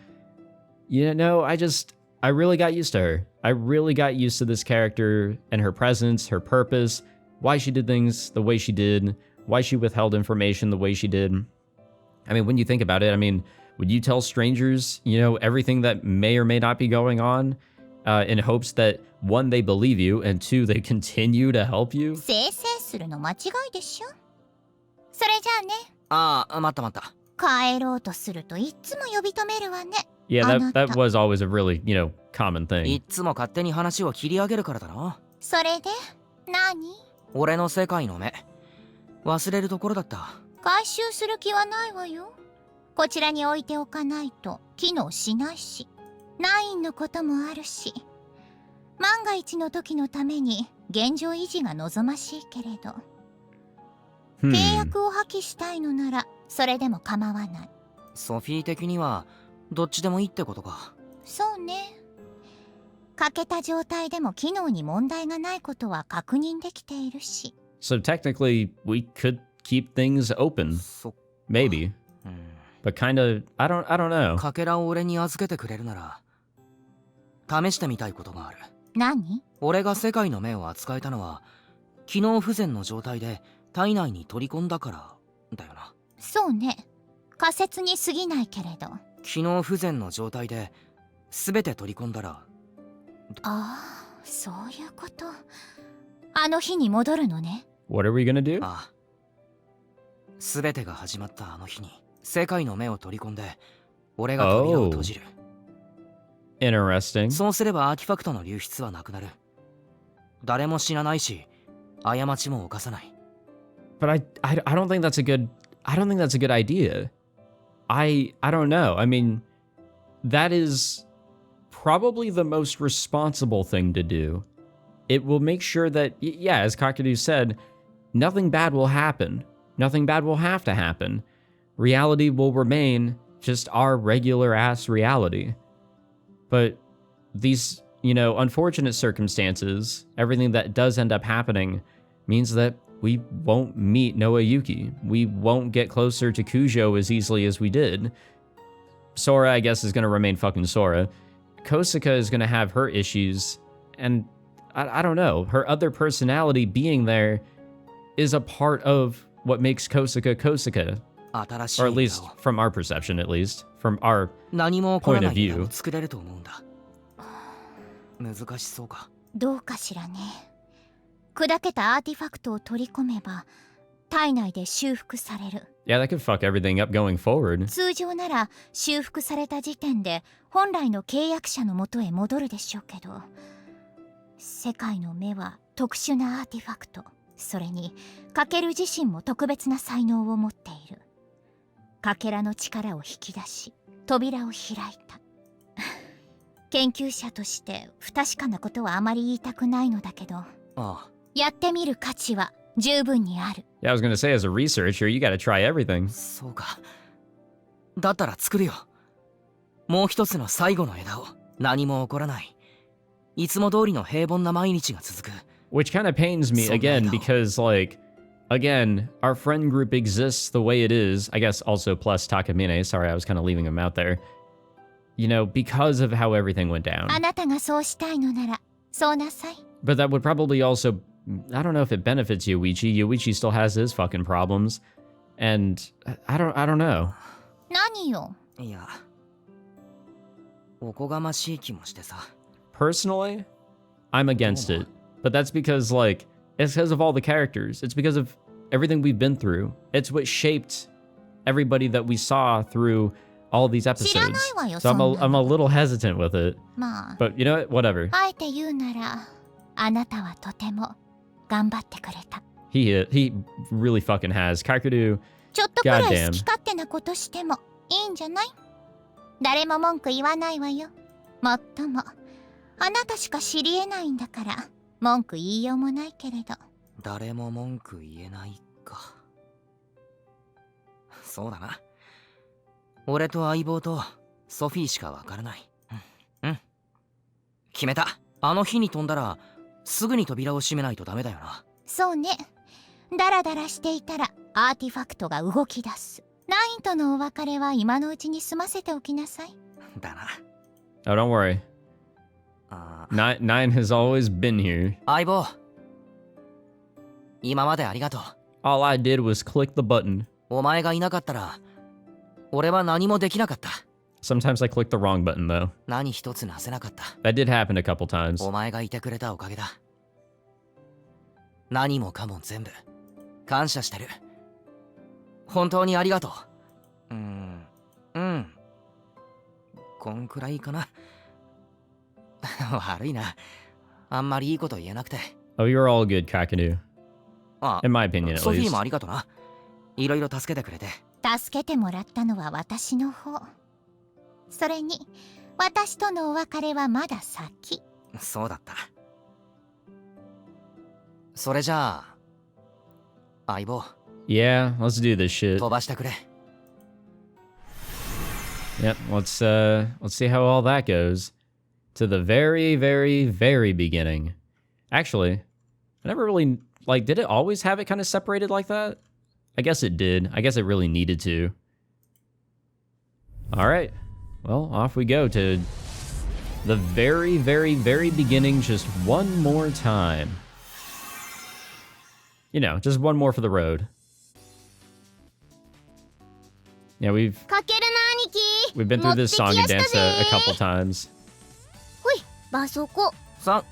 You know, I really got used to her. I really got used to this character and her presence, her purpose, why she did things the way she did, why she withheld information the way she did. I mean, when you think about it, I mean, would you tell strangers, you know, everything that may or may not be going on in hopes that, one, they believe you, and two, they continue to help you? 生成するの間違いでしょ。それじゃあね。ああ、待った待った。帰ろうとするといっつも呼び止めるわね。Yeah, that was always a really, you know, common い thing. っつも勝手に話を切り上げるからだろ。それで何？俺の世界の目。忘れるところだった。回収する気はないわよ。こちらに置いておかないと機能しないし、9のこともあるし、万が一の時のために現状維持が望ましいけれど、契約を破棄したいのならそれでも構わない。ソフィー的にはどっちでもいいってことか。そうね。欠けた状態でも機能に問題がないことは確認できているし。So technically, we could keep things open. そっ Maybe. うん。 But kinda, I don't know. かけらを俺に預けてくれるなら試してみたいことがある。何？俺が世界の目を扱えたのは機能不全の状態で体内に取り込んだからだよな。そうね。仮説に過ぎないけれど。機能不全の状態で全て取り込んだら。ああ、そういうこと。あの日に戻るのね。What are we gonna do? ああ。全てが始まったあの日に世界の目を取り込んで俺が扉を閉じる。Interesting. そうすればアーティファクトの流出はなくなる。誰も死なないし過ちも犯さない。 But I don't think that's a good idea. I don't know. I mean, that is probably the most responsible thing to do. It will make sure that, yeah, as Kakeru said, nothing bad will happen. Nothing bad will have to happen. Reality will remain just our regular ass reality. But these, you know, unfortunate circumstances, everything that does end up happening, means that we won't meet Noayuki. We won't get closer to Kujo as easily as we did. Sora, I guess, is going to remain fucking Sora. Kosuka is going to have her issues. And I don't know. Her other personality being there is a part of what makes Kosuka Kosuka. 新しい Or at least from our perception, at least. From our 何も起こら point な of い未来 view. を作れると思うんだ。難しそうか。どうかしらね。砕けたアーティファクトを取り込めば体内で修復される。 Yeah, that could fuck everything up going forward. 通常なら修復された時点で本来の契約者のもとへ戻るでしょうけど、世界の目は特殊なアーティファクト、それにカケル自身も特別な才能を持っている。かけらの力を引き出し扉を開いた。研究者として不確かなことはあまり言いたくないのだけど、ああ、やってみる価値は十分にある。 Yeah, I was gonna say, as a researcher, you gotta try everything. そうか。だったら作るよ。もう一つの最後の枝を。何も起こらない。いつも通りの平凡な毎日が続く。Which kind of pains me again because, like, again, our friend group exists the way it is. I guess also plus Takamine. Sorry, I was kind of leaving him out there. You know, because of how everything went down. あなたがそうしたいのならそうなさい。 But that would probably also, I don't know if it benefits Yuichi. Yuichi still has his fucking problems. And I don't know. 何よ。いや、おこがましい気もしてさ。 Personally, I'm against it. But that's because, like, it's because of all the characters. It's because of everything we've been through. It's what shaped everybody that we saw through all these episodes. 知らないわよ、 So そんなの。 I'm a little hesitant with it. まあ、 But you know what? Whatever. あえて言うなら、あなたはとても頑張ってくれた。 He really fucking has. Kakeru, ちょっとくらい Goddamn. 好き勝手なことしてもいいんじゃない？誰も文句言わないわよ。もっとも、あなたしか知り得ないんだから、文句言いようもないけれど。誰も文句言えないか。そうだな。俺と相棒とソフィーしかわからない。うん。決めた。あの日に飛んだら、すぐに扉を閉めないとダメだよな。そうね。ダラダラしていたらアーティファクトが動き出す。ナインとのお別れは今のうちに済ませておきなさい。だな。 oh, don't worry. あ Nine has always been here. 相棒。今までありがとう。 All I did was click the button. お前がいなかったら、俺は何もできなかった。 Sometimes I click the wrong button, though. 何一つなせなかった。 That did happen a couple times. お前がいてくれたおかげだ。何もかも全部感謝してる。本当にありがとう。こんくらいかな。悪いな。あんまりいいこと言えなくて。 Oh, you're all good, Kakeru. あ、 In my opinion, at ソフィー least. もありがとな。いろいろ助けてくれて。助けてもらったのは私の方。それに、私とのお別れはまだ先。そうだった。それじゃあ、相棒、 Yeah, let's do this shit. 飛ばしてくれ。 Yep, let's see how all that goes. To the very, very, very beginning. Actually, I never really, like, did it always have it kind of separated like that? I guess it did. I guess it really needed to. All right. Well, off we go to the very, very, very beginning just one more time. You know, just one more for the road. Yeah, we've かけるな兄貴。 been through this song and dance a couple times. ほい、バソコ。 3、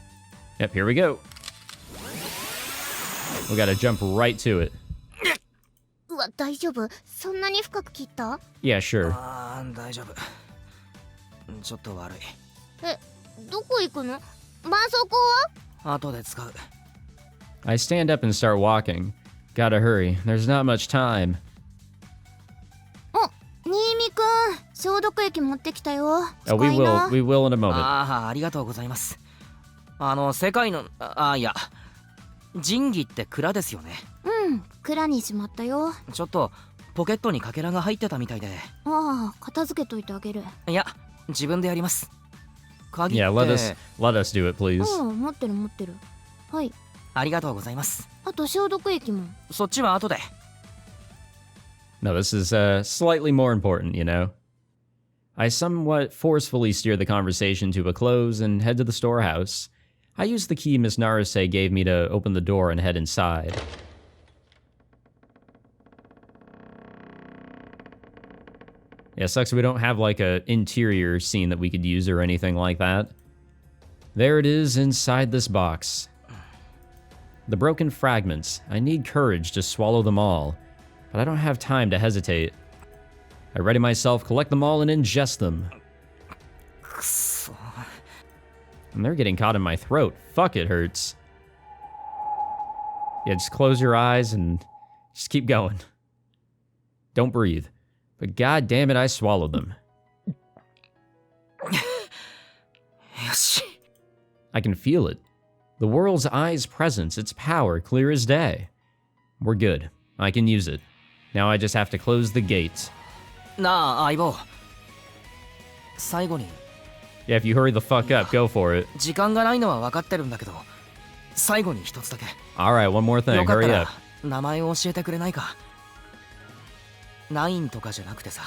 Yep, here we go. We gotta jump right to it. うわ、大丈夫？そんなに深く切った？ Yeah, sure. 大丈夫。ちょっと悪い。え、どこ行くの？バソコは？後で使う。 I stand up and start walking. Gotta hurry. There's not much time. 新見くん、消毒液持ってきたよ。 Oh, we 使いな。 will. We will in a moment. ありがとうございます。世界の、いや、神器って蔵ですよね。うん、蔵にしまったよ。ちょっと、ポケットにかけらが入ってたみたいで。ああ、片付けといてあげる。いや、自分でやります。鍵っ Yeah, て、 let us do it, please. うん、持ってる持ってる。はい。ありがとうございます。あと消毒液も。そっちは後で。 No, this is slightly more important, you know. I somewhat forcefully steer the conversation to a close and head to the storehouse. I use the key Miss Naruse gave me to open the door and head inside. Yeah, sucks we don't have like a interior scene that we could use or anything like that. There it is inside this box. The broken fragments. I need courage to swallow them all, but I don't have time to hesitate. I ready myself, collect them all, and ingest them. くそ。 And they're getting caught in my throat. Fuck, it hurts. Yeah, just close your eyes and just keep going. Don't breathe. But god damn it, I swallowed them. し。 I can feel it. The world's eye's presence, its power, clear as day. We're good. I can use it. Now I just have to close the gates. なあ相棒、最後に Yeah, if you hurry the fuck up, go for it. 時間がないのは分かってるんだけど、最後に一つだけ Alright, one more thing. よかった Hurry ら up. 名前を教えてくれないか。ナインとかじゃなくてさ、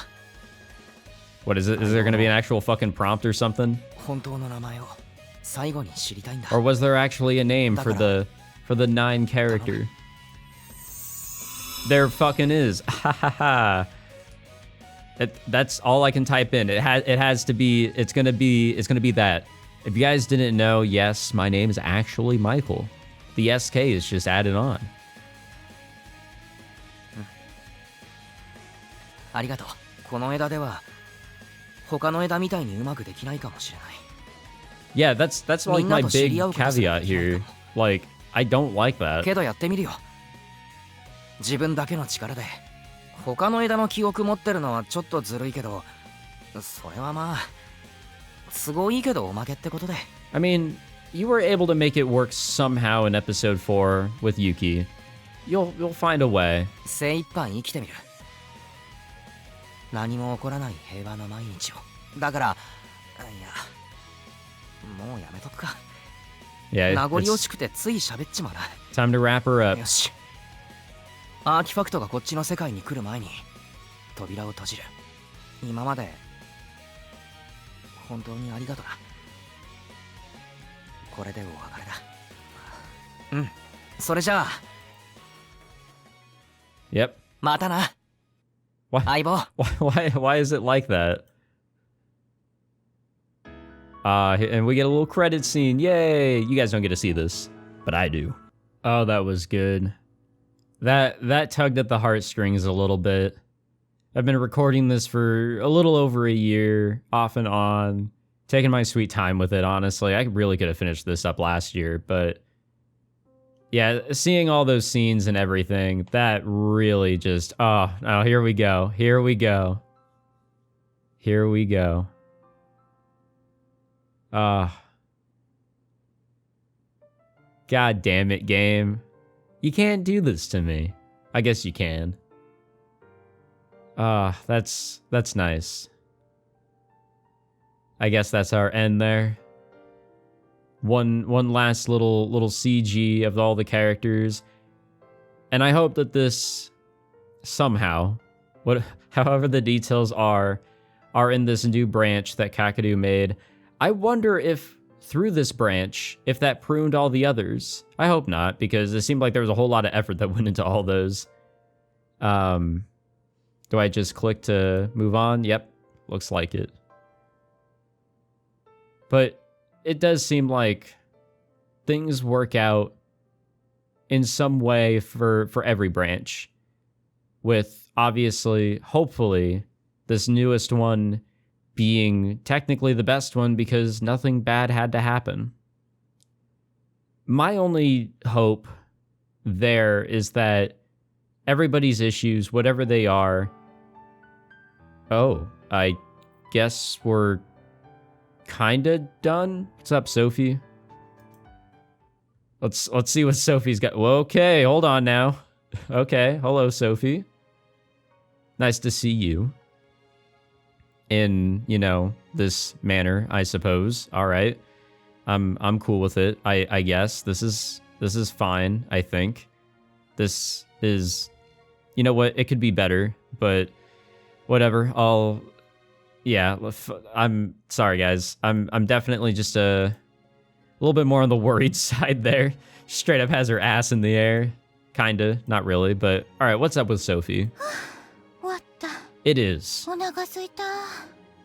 What is it? Is there gonna be an actual fucking prompt or something? 本当の名前を最後に知りたいんだ。 Or was there actually a name for the nine character? There fucking is. Ha ha ha. That's all I can type in. It has to be. It's gonna be that. If you guys didn't know, yes, my name is actually Michael. The SK is just added on. ありがとう。この枝では他の枝みたいにうまくできないかもしれない。 Yeah, that's like my big caveat here. Like, I don't like that. けどやってみるよ。自分だけの力で他の枝の記憶持ってるのはちょっとずるいけど、それはまあ都合いいけどおまけってことで。 I mean, you were able to make it work somehow in episode 4 with Yuki. You'll find a way. 精一杯生きてみる。何も起こらない平和な毎日を。だから、いや、もうやめとくか。 Yeah, 名残惜 it's しくてつい喋っちまうな。 time to wrap her up. よし。アーティファクトがこっちの世界に来る前に扉を閉じる。今まで本当にありがとな。これでお別れだ。うん。それじゃあ。 Yep. またな。 Why? 相棒。 Why is it like that? And we get a little credit scene. Yay! You guys don't get to see this, but I do. Oh, that was good. That tugged at the heartstrings a little bit. I've been recording this for a little over a year, off and on, taking my sweet time with it, honestly. I really could have finished this up last year, but yeah, seeing all those scenes and everything, that really just, oh, here we go. Here we go. Here we go. God damn it, game. You can't do this to me. I guess you can. That's nice. I guess that's our end there. One last little CG of all the characters. And I hope that this somehow, however the details are in this new branch that Kakeru made. I wonder if through this branch, if that pruned all the others. I hope not, because it seemed like there was a whole lot of effort that went into all those. Do I just click to move on? Yep, looks like it. But it does seem like things work out in some way for every branch. With, obviously, hopefully, this newest one being technically the best one because nothing bad had to happen. My only hope there is that everybody's issues, whatever they are... Oh, I guess we're kinda done? What's up, Sophie? Let's see what Sophie's got. Well, okay, hold on now. Okay, hello, Sophie. Nice to see you. In, you know, this manner, I suppose. All right, I'm cool with it. I guess this is fine. I think this is, you know what? It could be better, but whatever. I'm sorry, guys. I'm definitely just a little bit more on the worried side there. Straight up has her ass in the air, kinda, not really, but all right. What's up with Sophie? It is. お腹すいた。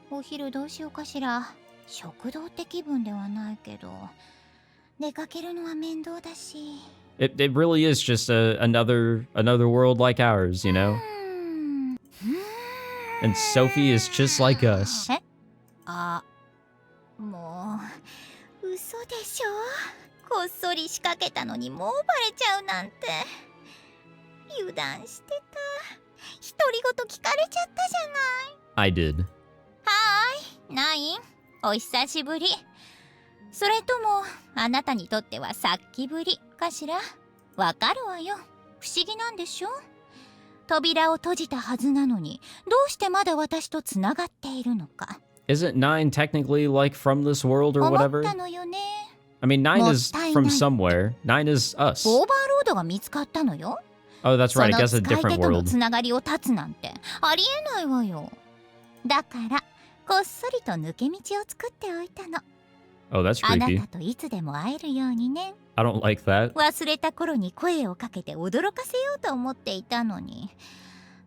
お昼どうしようかしら。食堂って気分ではないけど、出かけるのは面倒だし。It really is just another world like ours, you know? And Sophie is just like us. あ、もう嘘でしょ。こっそり仕掛けたのにもうバレちゃうなんて。油断してた。独り言聞かれちゃったじゃない。I did. はーい、ナイン、お久しぶり。それともあなたにとってはさっきぶりかしら。わかるわよ。不思議なんでしょ。扉を閉じたはずなのに、どうしてまだ私とつながっているのか。 Isn't 9 technically like from this world or 思っ whatever? たのよね。 I mean, 9 is もったいない。 from somewhere. 9 is us. オーバーロードが見つかったのよ。 Oh, that's そ right. I の guess a 使い different 手との world. つながりを断つなんてありえないわよ。だからこっそりと抜け道を作っておいたの。 Oh, that's あな creepy. たといつでも会えるようにね。 I don't like that. 忘れた頃に声をかけて驚かせようと思っていたのに、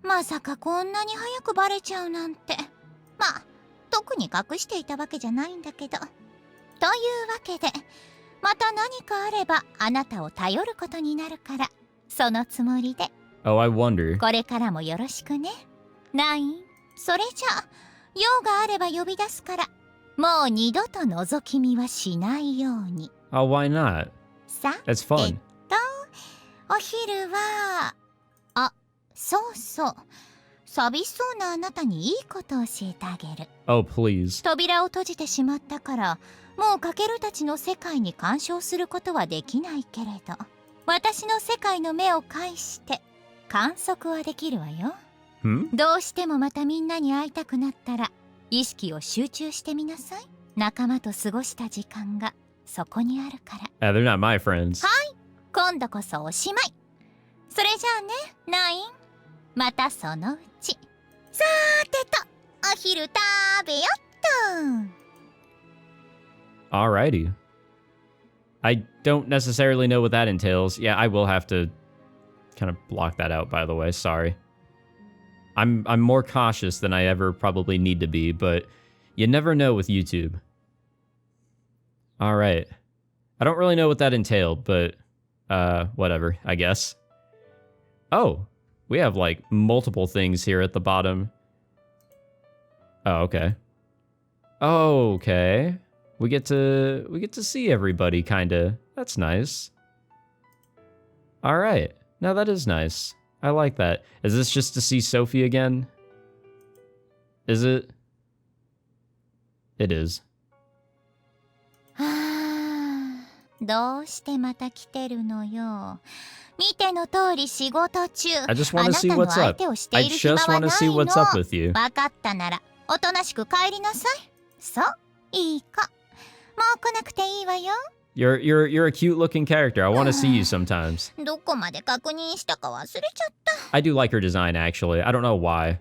まさかこんなに早くバレちゃうなんて。まあ特に隠していたわけじゃないんだけど。というわけでまた何かあればあなたを頼ることになるから、そのつもりで Oh, I wonder. これからもよろしくね。ナイン。それじゃあ用があれば呼び出すから、もう二度と覗き見はしないように。 Oh, why not? さ That's fun. お昼は、あ、そうそう、寂しそうなあなたにいいことを教えてあげる。 Oh, please. 扉を閉じてしまったから、もうカケルたちの世界に干渉することはできないけれど、私の世界の目を介して観測はできるわよ。 Hmm? どうしてもまたみんなに会いたくなったら意識を集中してみなさい。仲間と過ごした時間がそこにあるから。 They're not my friends. 今度こそおしまい。それじゃあね、ナイン。またそのうち。さーてと、お昼食べよっと。 Alrighty. I don't necessarily know what that entails. Yeah, I will have to kind of block that out, by the way. Sorry. I'm more cautious than I ever probably need to be, but you never know with YouTube. Alright. I don't really know what that entailed, but whatever, I guess. Oh, we have like multiple things here at the bottom. Oh, okay. Okay. We get to see everybody kinda. That's nice. Alright. Now that is nice. I like that. Is this just to see Sophie again? Is it? It is. はあ、どうしてまた来てるのよ。見ての通り仕事中。 I just want あ to な see たの what's 相 up. 手をして I いる暇 just は want to な see いの。 what's up with you. わかったならおとなしく帰りなさい。そう、いい子。もう来なくていいわよ。 You're a cute looking character. I want to see you sometimes. どこまで確認したか忘れちゃった。 I do like her design actually. I don't know why.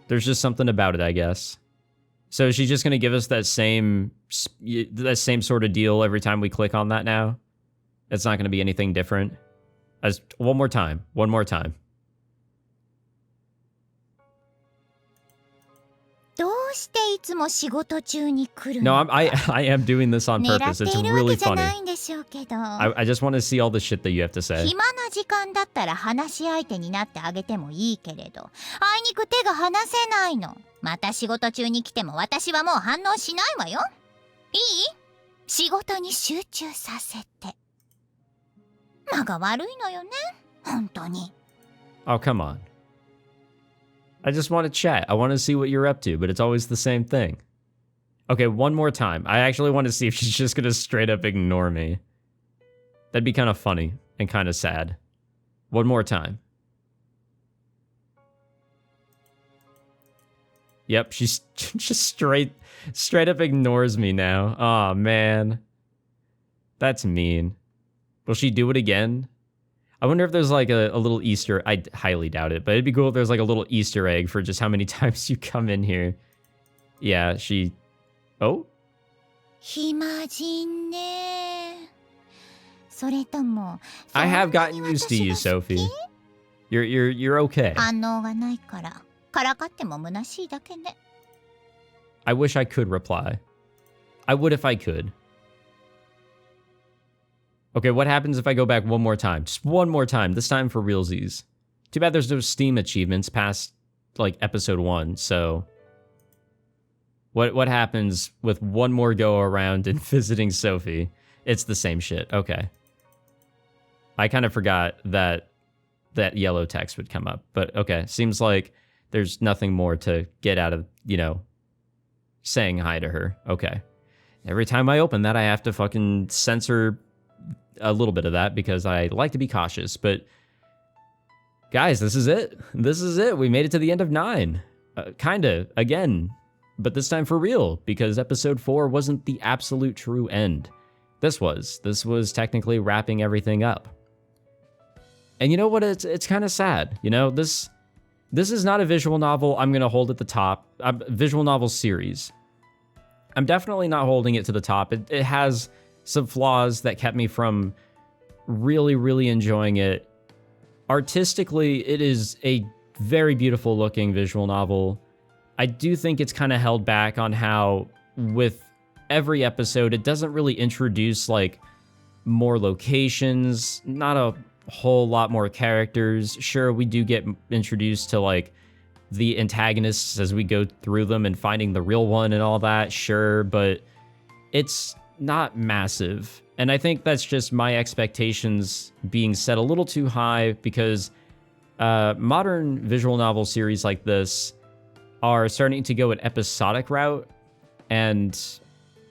There's just something about it, I guess. So is she just gonna give us that same sort of deal every time we click on that now? It's not gonna be anything different. As one more time. One more time. どうしていつも仕事中に来る No, の？ I am doing this on 狙っ purpose. て It's いるわ really けじゃな funny. いんでしょうけど。 I just want to see all the shit that you have to say. 暇な時間だったら話し相手になってあげてもいいけれど、あいにく手が離せないの。また仕事中に来ても私はもう反応しないわよ。いい？仕事に集中させて。間が悪いのよね、本当に。 Oh, come on. I just want to chat. I want to see what you're up to, but it's always the same thing. Okay, one more time. I actually want to see if she's just going to straight up ignore me. That'd be kind of funny and kind of sad. One more time. Yep, she's just straight up ignores me now. Aw, man. That's mean. Will she do it again? I wonder if there's like a little Easter. I highly doubt it, but it'd be cool if there's like a little Easter egg for just how many times you come in here. Yeah, she... Oh? 暇人ね。それとも、 I have そんなに gotten used to you, 私が好き？ Sophie. You're okay. 反応がないから、からかっても虚しいだけね。 I wish I could reply. I would if I could. Okay, what happens if I go back one more time? Just one more time, this time for realsies. Too bad there's no Steam achievements past, like, episode 1, so... What happens with one more go around and visiting Sophie? It's the same shit, okay. I kind of forgot that yellow text would come up, but okay. Seems like there's nothing more to get out of, you know, saying hi to her. Okay. Every time I open that, I have to fucking censor a little bit of that because I like to be cautious. But guys, this is it. This is it. We made it to the end of 9. Kinda, again. But this time for real, because episode 4 wasn't the absolute true end. This was. This was technically wrapping everything up. And you know what? It's kind of sad. You know, this is not a visual novel I'm going to hold at the top. A visual novel series. I'm definitely not holding it to the top. It has some flaws that kept me from really, really enjoying it. Artistically, it is a very beautiful looking visual novel. I do think it's kind of held back on how with every episode, it doesn't really introduce like more locations, not a whole lot more characters. Sure, we do get introduced to like the antagonists as we go through them and finding the real one and all that, sure, but it's not massive. And I think that's just my expectations being set a little too high because modern visual novel series like this are starting to go an episodic route, and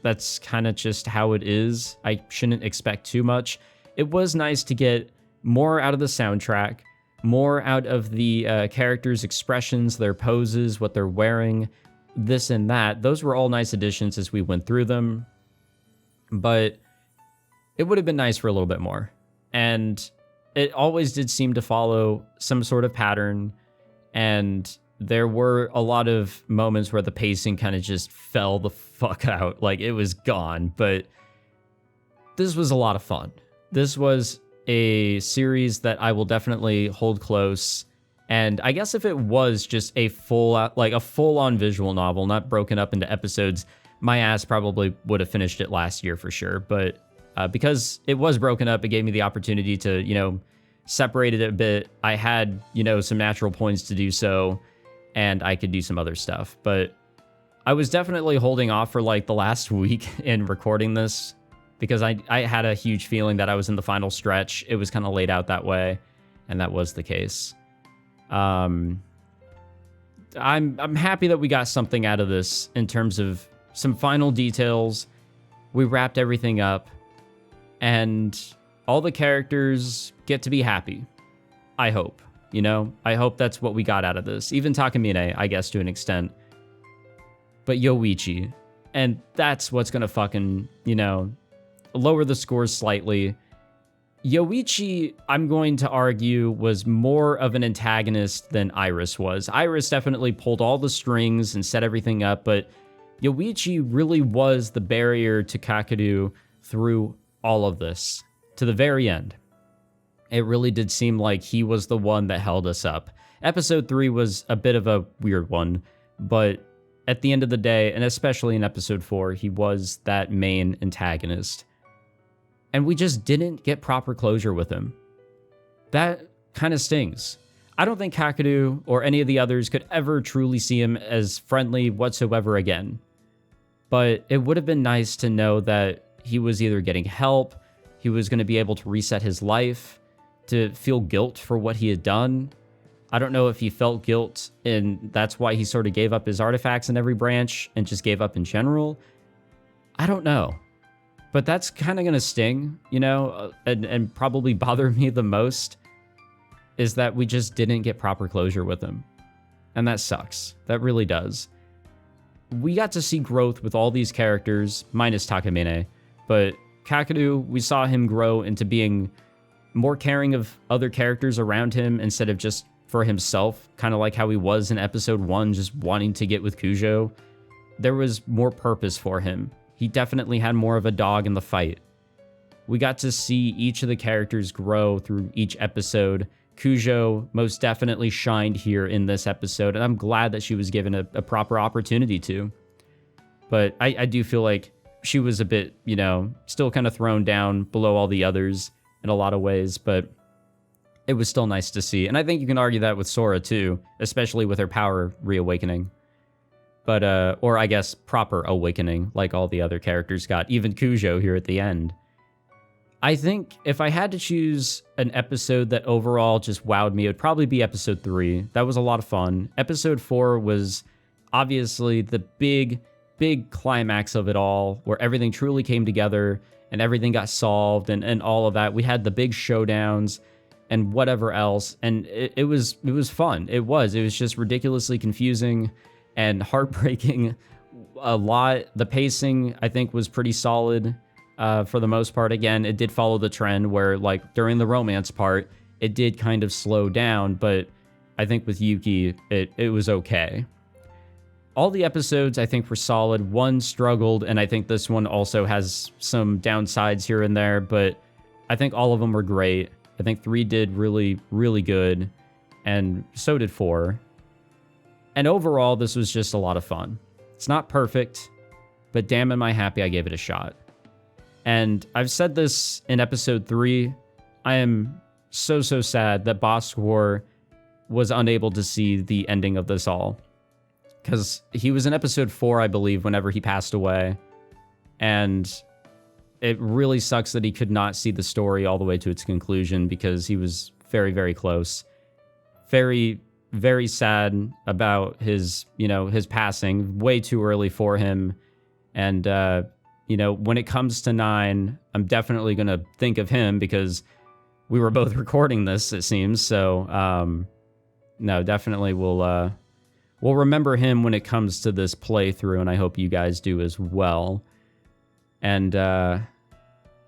that's kind of just how it is. I shouldn't expect too much. It was nice to get more out of the soundtrack, more out of the characters' expressions, their poses, what they're wearing, this and that. Those were all nice additions as we went through them, but it would have been nice for a little bit more. And it always did seem to follow some sort of pattern, and there were a lot of moments where the pacing kind of just fell the fuck out. Like, it was gone, but this was a lot of fun. This was a series that I will definitely hold close. And I guess if it was just a full-on visual novel, not broken up into episodes, my ass probably would have finished it last year for sure. But because it was broken up, it gave me the opportunity to, separate it a bit. I had, some natural points to do so, and I could do some other stuff. But I was definitely holding off for like the last week in recording this because I had a huge feeling that I was in the final stretch. It was kind of laid out that way, and that was the case. I'm happy that we got something out of this in terms of some final details. We wrapped everything up, and all the characters get to be happy. I hope, I hope that's what we got out of this. Even Takamine, I guess, to an extent. But Yoichi, and that's what's gonna fucking, lower the scores slightly. Yoichi, I'm going to argue, was more of an antagonist than Iris was. Iris definitely pulled all the strings and set everything up, but Yoichi really was the barrier to Kakeru through all of this, to the very end. It really did seem like he was the one that held us up. Episode 3 was a bit of a weird one, but at the end of the day, and especially in episode 4, he was that main antagonist. And we just didn't get proper closure with him. That kind of stings. I don't think Kakeru or any of the others could ever truly see him as friendly whatsoever again. But it would have been nice to know that he was either getting help, he was going to be able to reset his life, to feel guilt for what he had done. I don't know if he felt guilt and that's why he sort of gave up his artifacts in every branch and just gave up in general. I don't know. But that's kind of going to sting, and probably bother me the most, is that we just didn't get proper closure with him. And that sucks. That really does. We got to see growth with all these characters, minus Takamine, but Kakeru, we saw him grow into being more caring of other characters around him instead of just for himself, kind of like how he was in episode 1, just wanting to get with Kujo. There was more purpose for him. He definitely had more of a dog in the fight. We got to see each of the characters grow through each episode. Kujo most definitely shined here in this episode, and I'm glad that she was given a proper opportunity to. But I do feel like she was a bit, still kind of thrown down below all the others in a lot of ways, but it was still nice to see. And I think you can argue that with Sora too, especially with her power reawakening. But, or I guess proper awakening, like all the other characters got, even Kujo here at the end. I think if I had to choose an episode that overall just wowed me, it would probably be episode 3. That was a lot of fun. Episode 4 was obviously the big big climax of it all where everything truly came together and everything got solved and all of that. We had the big showdowns and whatever else, and it was fun. It was just ridiculously confusing and heartbreaking a lot. The pacing, I think, was pretty solid for the most part. Again, it did follow the trend where, like, during the romance part, it did kind of slow down, but I think with Yuki, it was okay. All the episodes, I think, were solid. One struggled, and I think this one also has some downsides here and there, but I think all of them were great. I think 3 did really, really good, and so did 4. And overall, this was just a lot of fun. It's not perfect, but damn am I happy I gave it a shot. And I've said this in episode 3, I am so sad that Boss War was unable to see the ending of this all. Because he was in episode 4, I believe, whenever he passed away. And it really sucks that he could not see the story all the way to its conclusion because he was very, very close. Very, very sad about his passing. Way too early for him. And, when it comes to 9, I'm definitely going to think of him because we were both recording this, it seems. So, no, definitely we'll remember him when it comes to this playthrough, and I hope you guys do as well. And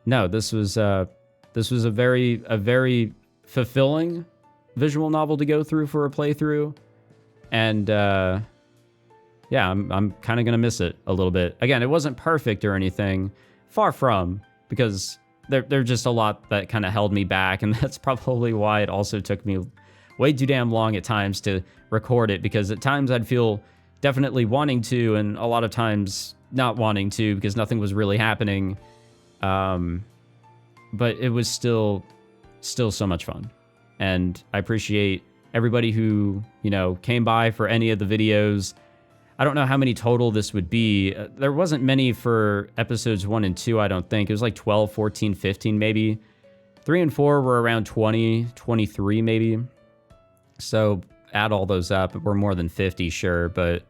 no, this was a very fulfilling visual novel to go through for a playthrough, and yeah, I'm kind of gonna miss it a little bit. Again, it wasn't perfect or anything, far from, because there's just a lot that kind of held me back, and that's probably why it also took me way too damn long at times to record it, because at times I'd feel definitely wanting to, and a lot of times not wanting to because nothing was really happening. But it was still so much fun. And I appreciate everybody who, came by for any of the videos. I don't know how many total this would be. There wasn't many for episodes 1 and 2, I don't think. It was like 12, 14, 15 maybe. 3 and 4 were around 20, 23 maybe. So add all those up, we're more than 50, sure, but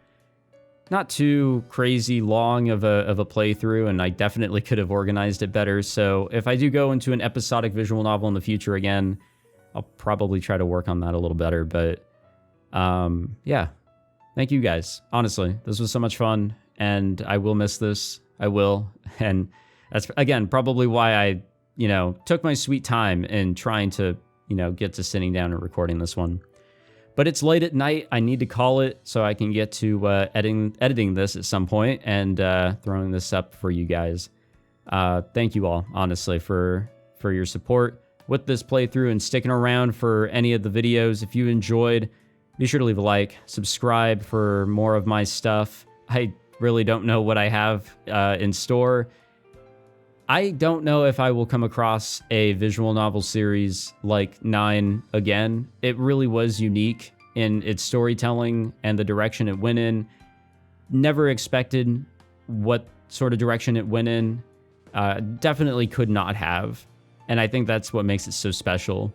not too crazy long of a playthrough, and I definitely could have organized it better. So if I do go into an episodic visual novel in the future again, I'll probably try to work on that a little better. But yeah, thank you guys. Honestly, this was so much fun, and I will miss this. I will, and that's again probably why I took my sweet time in trying to get to sitting down and recording this one. But it's late at night. I need to call it so I can get to editing this at some point and throwing this up for you guys. Thank you all, honestly, for your support with this playthrough and sticking around for any of the videos. If you enjoyed, be sure to leave a like, subscribe for more of my stuff. I really don't know what I have in store. I don't know if I will come across a visual novel series like 9 again. It really was unique in its storytelling and the direction it went in. Never expected what sort of direction it went in. Definitely could not have. And I think that's what makes it so special.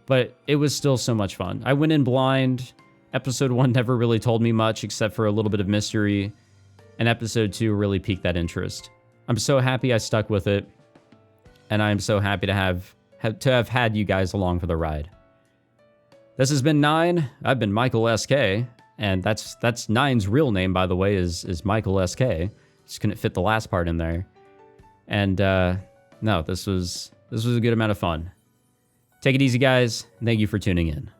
But it was still so much fun. I went in blind. Episode 1 never really told me much except for a little bit of mystery. And episode 2 really piqued that interest. I'm so happy I stuck with it, and I'm so happy to have had you guys along for the ride. This has been 9. I've been Michael SK, and that's 9's real name, by the way, is Michael SK. Just couldn't fit the last part in there. And no, this was a good amount of fun. Take it easy, guys. Thank you for tuning in.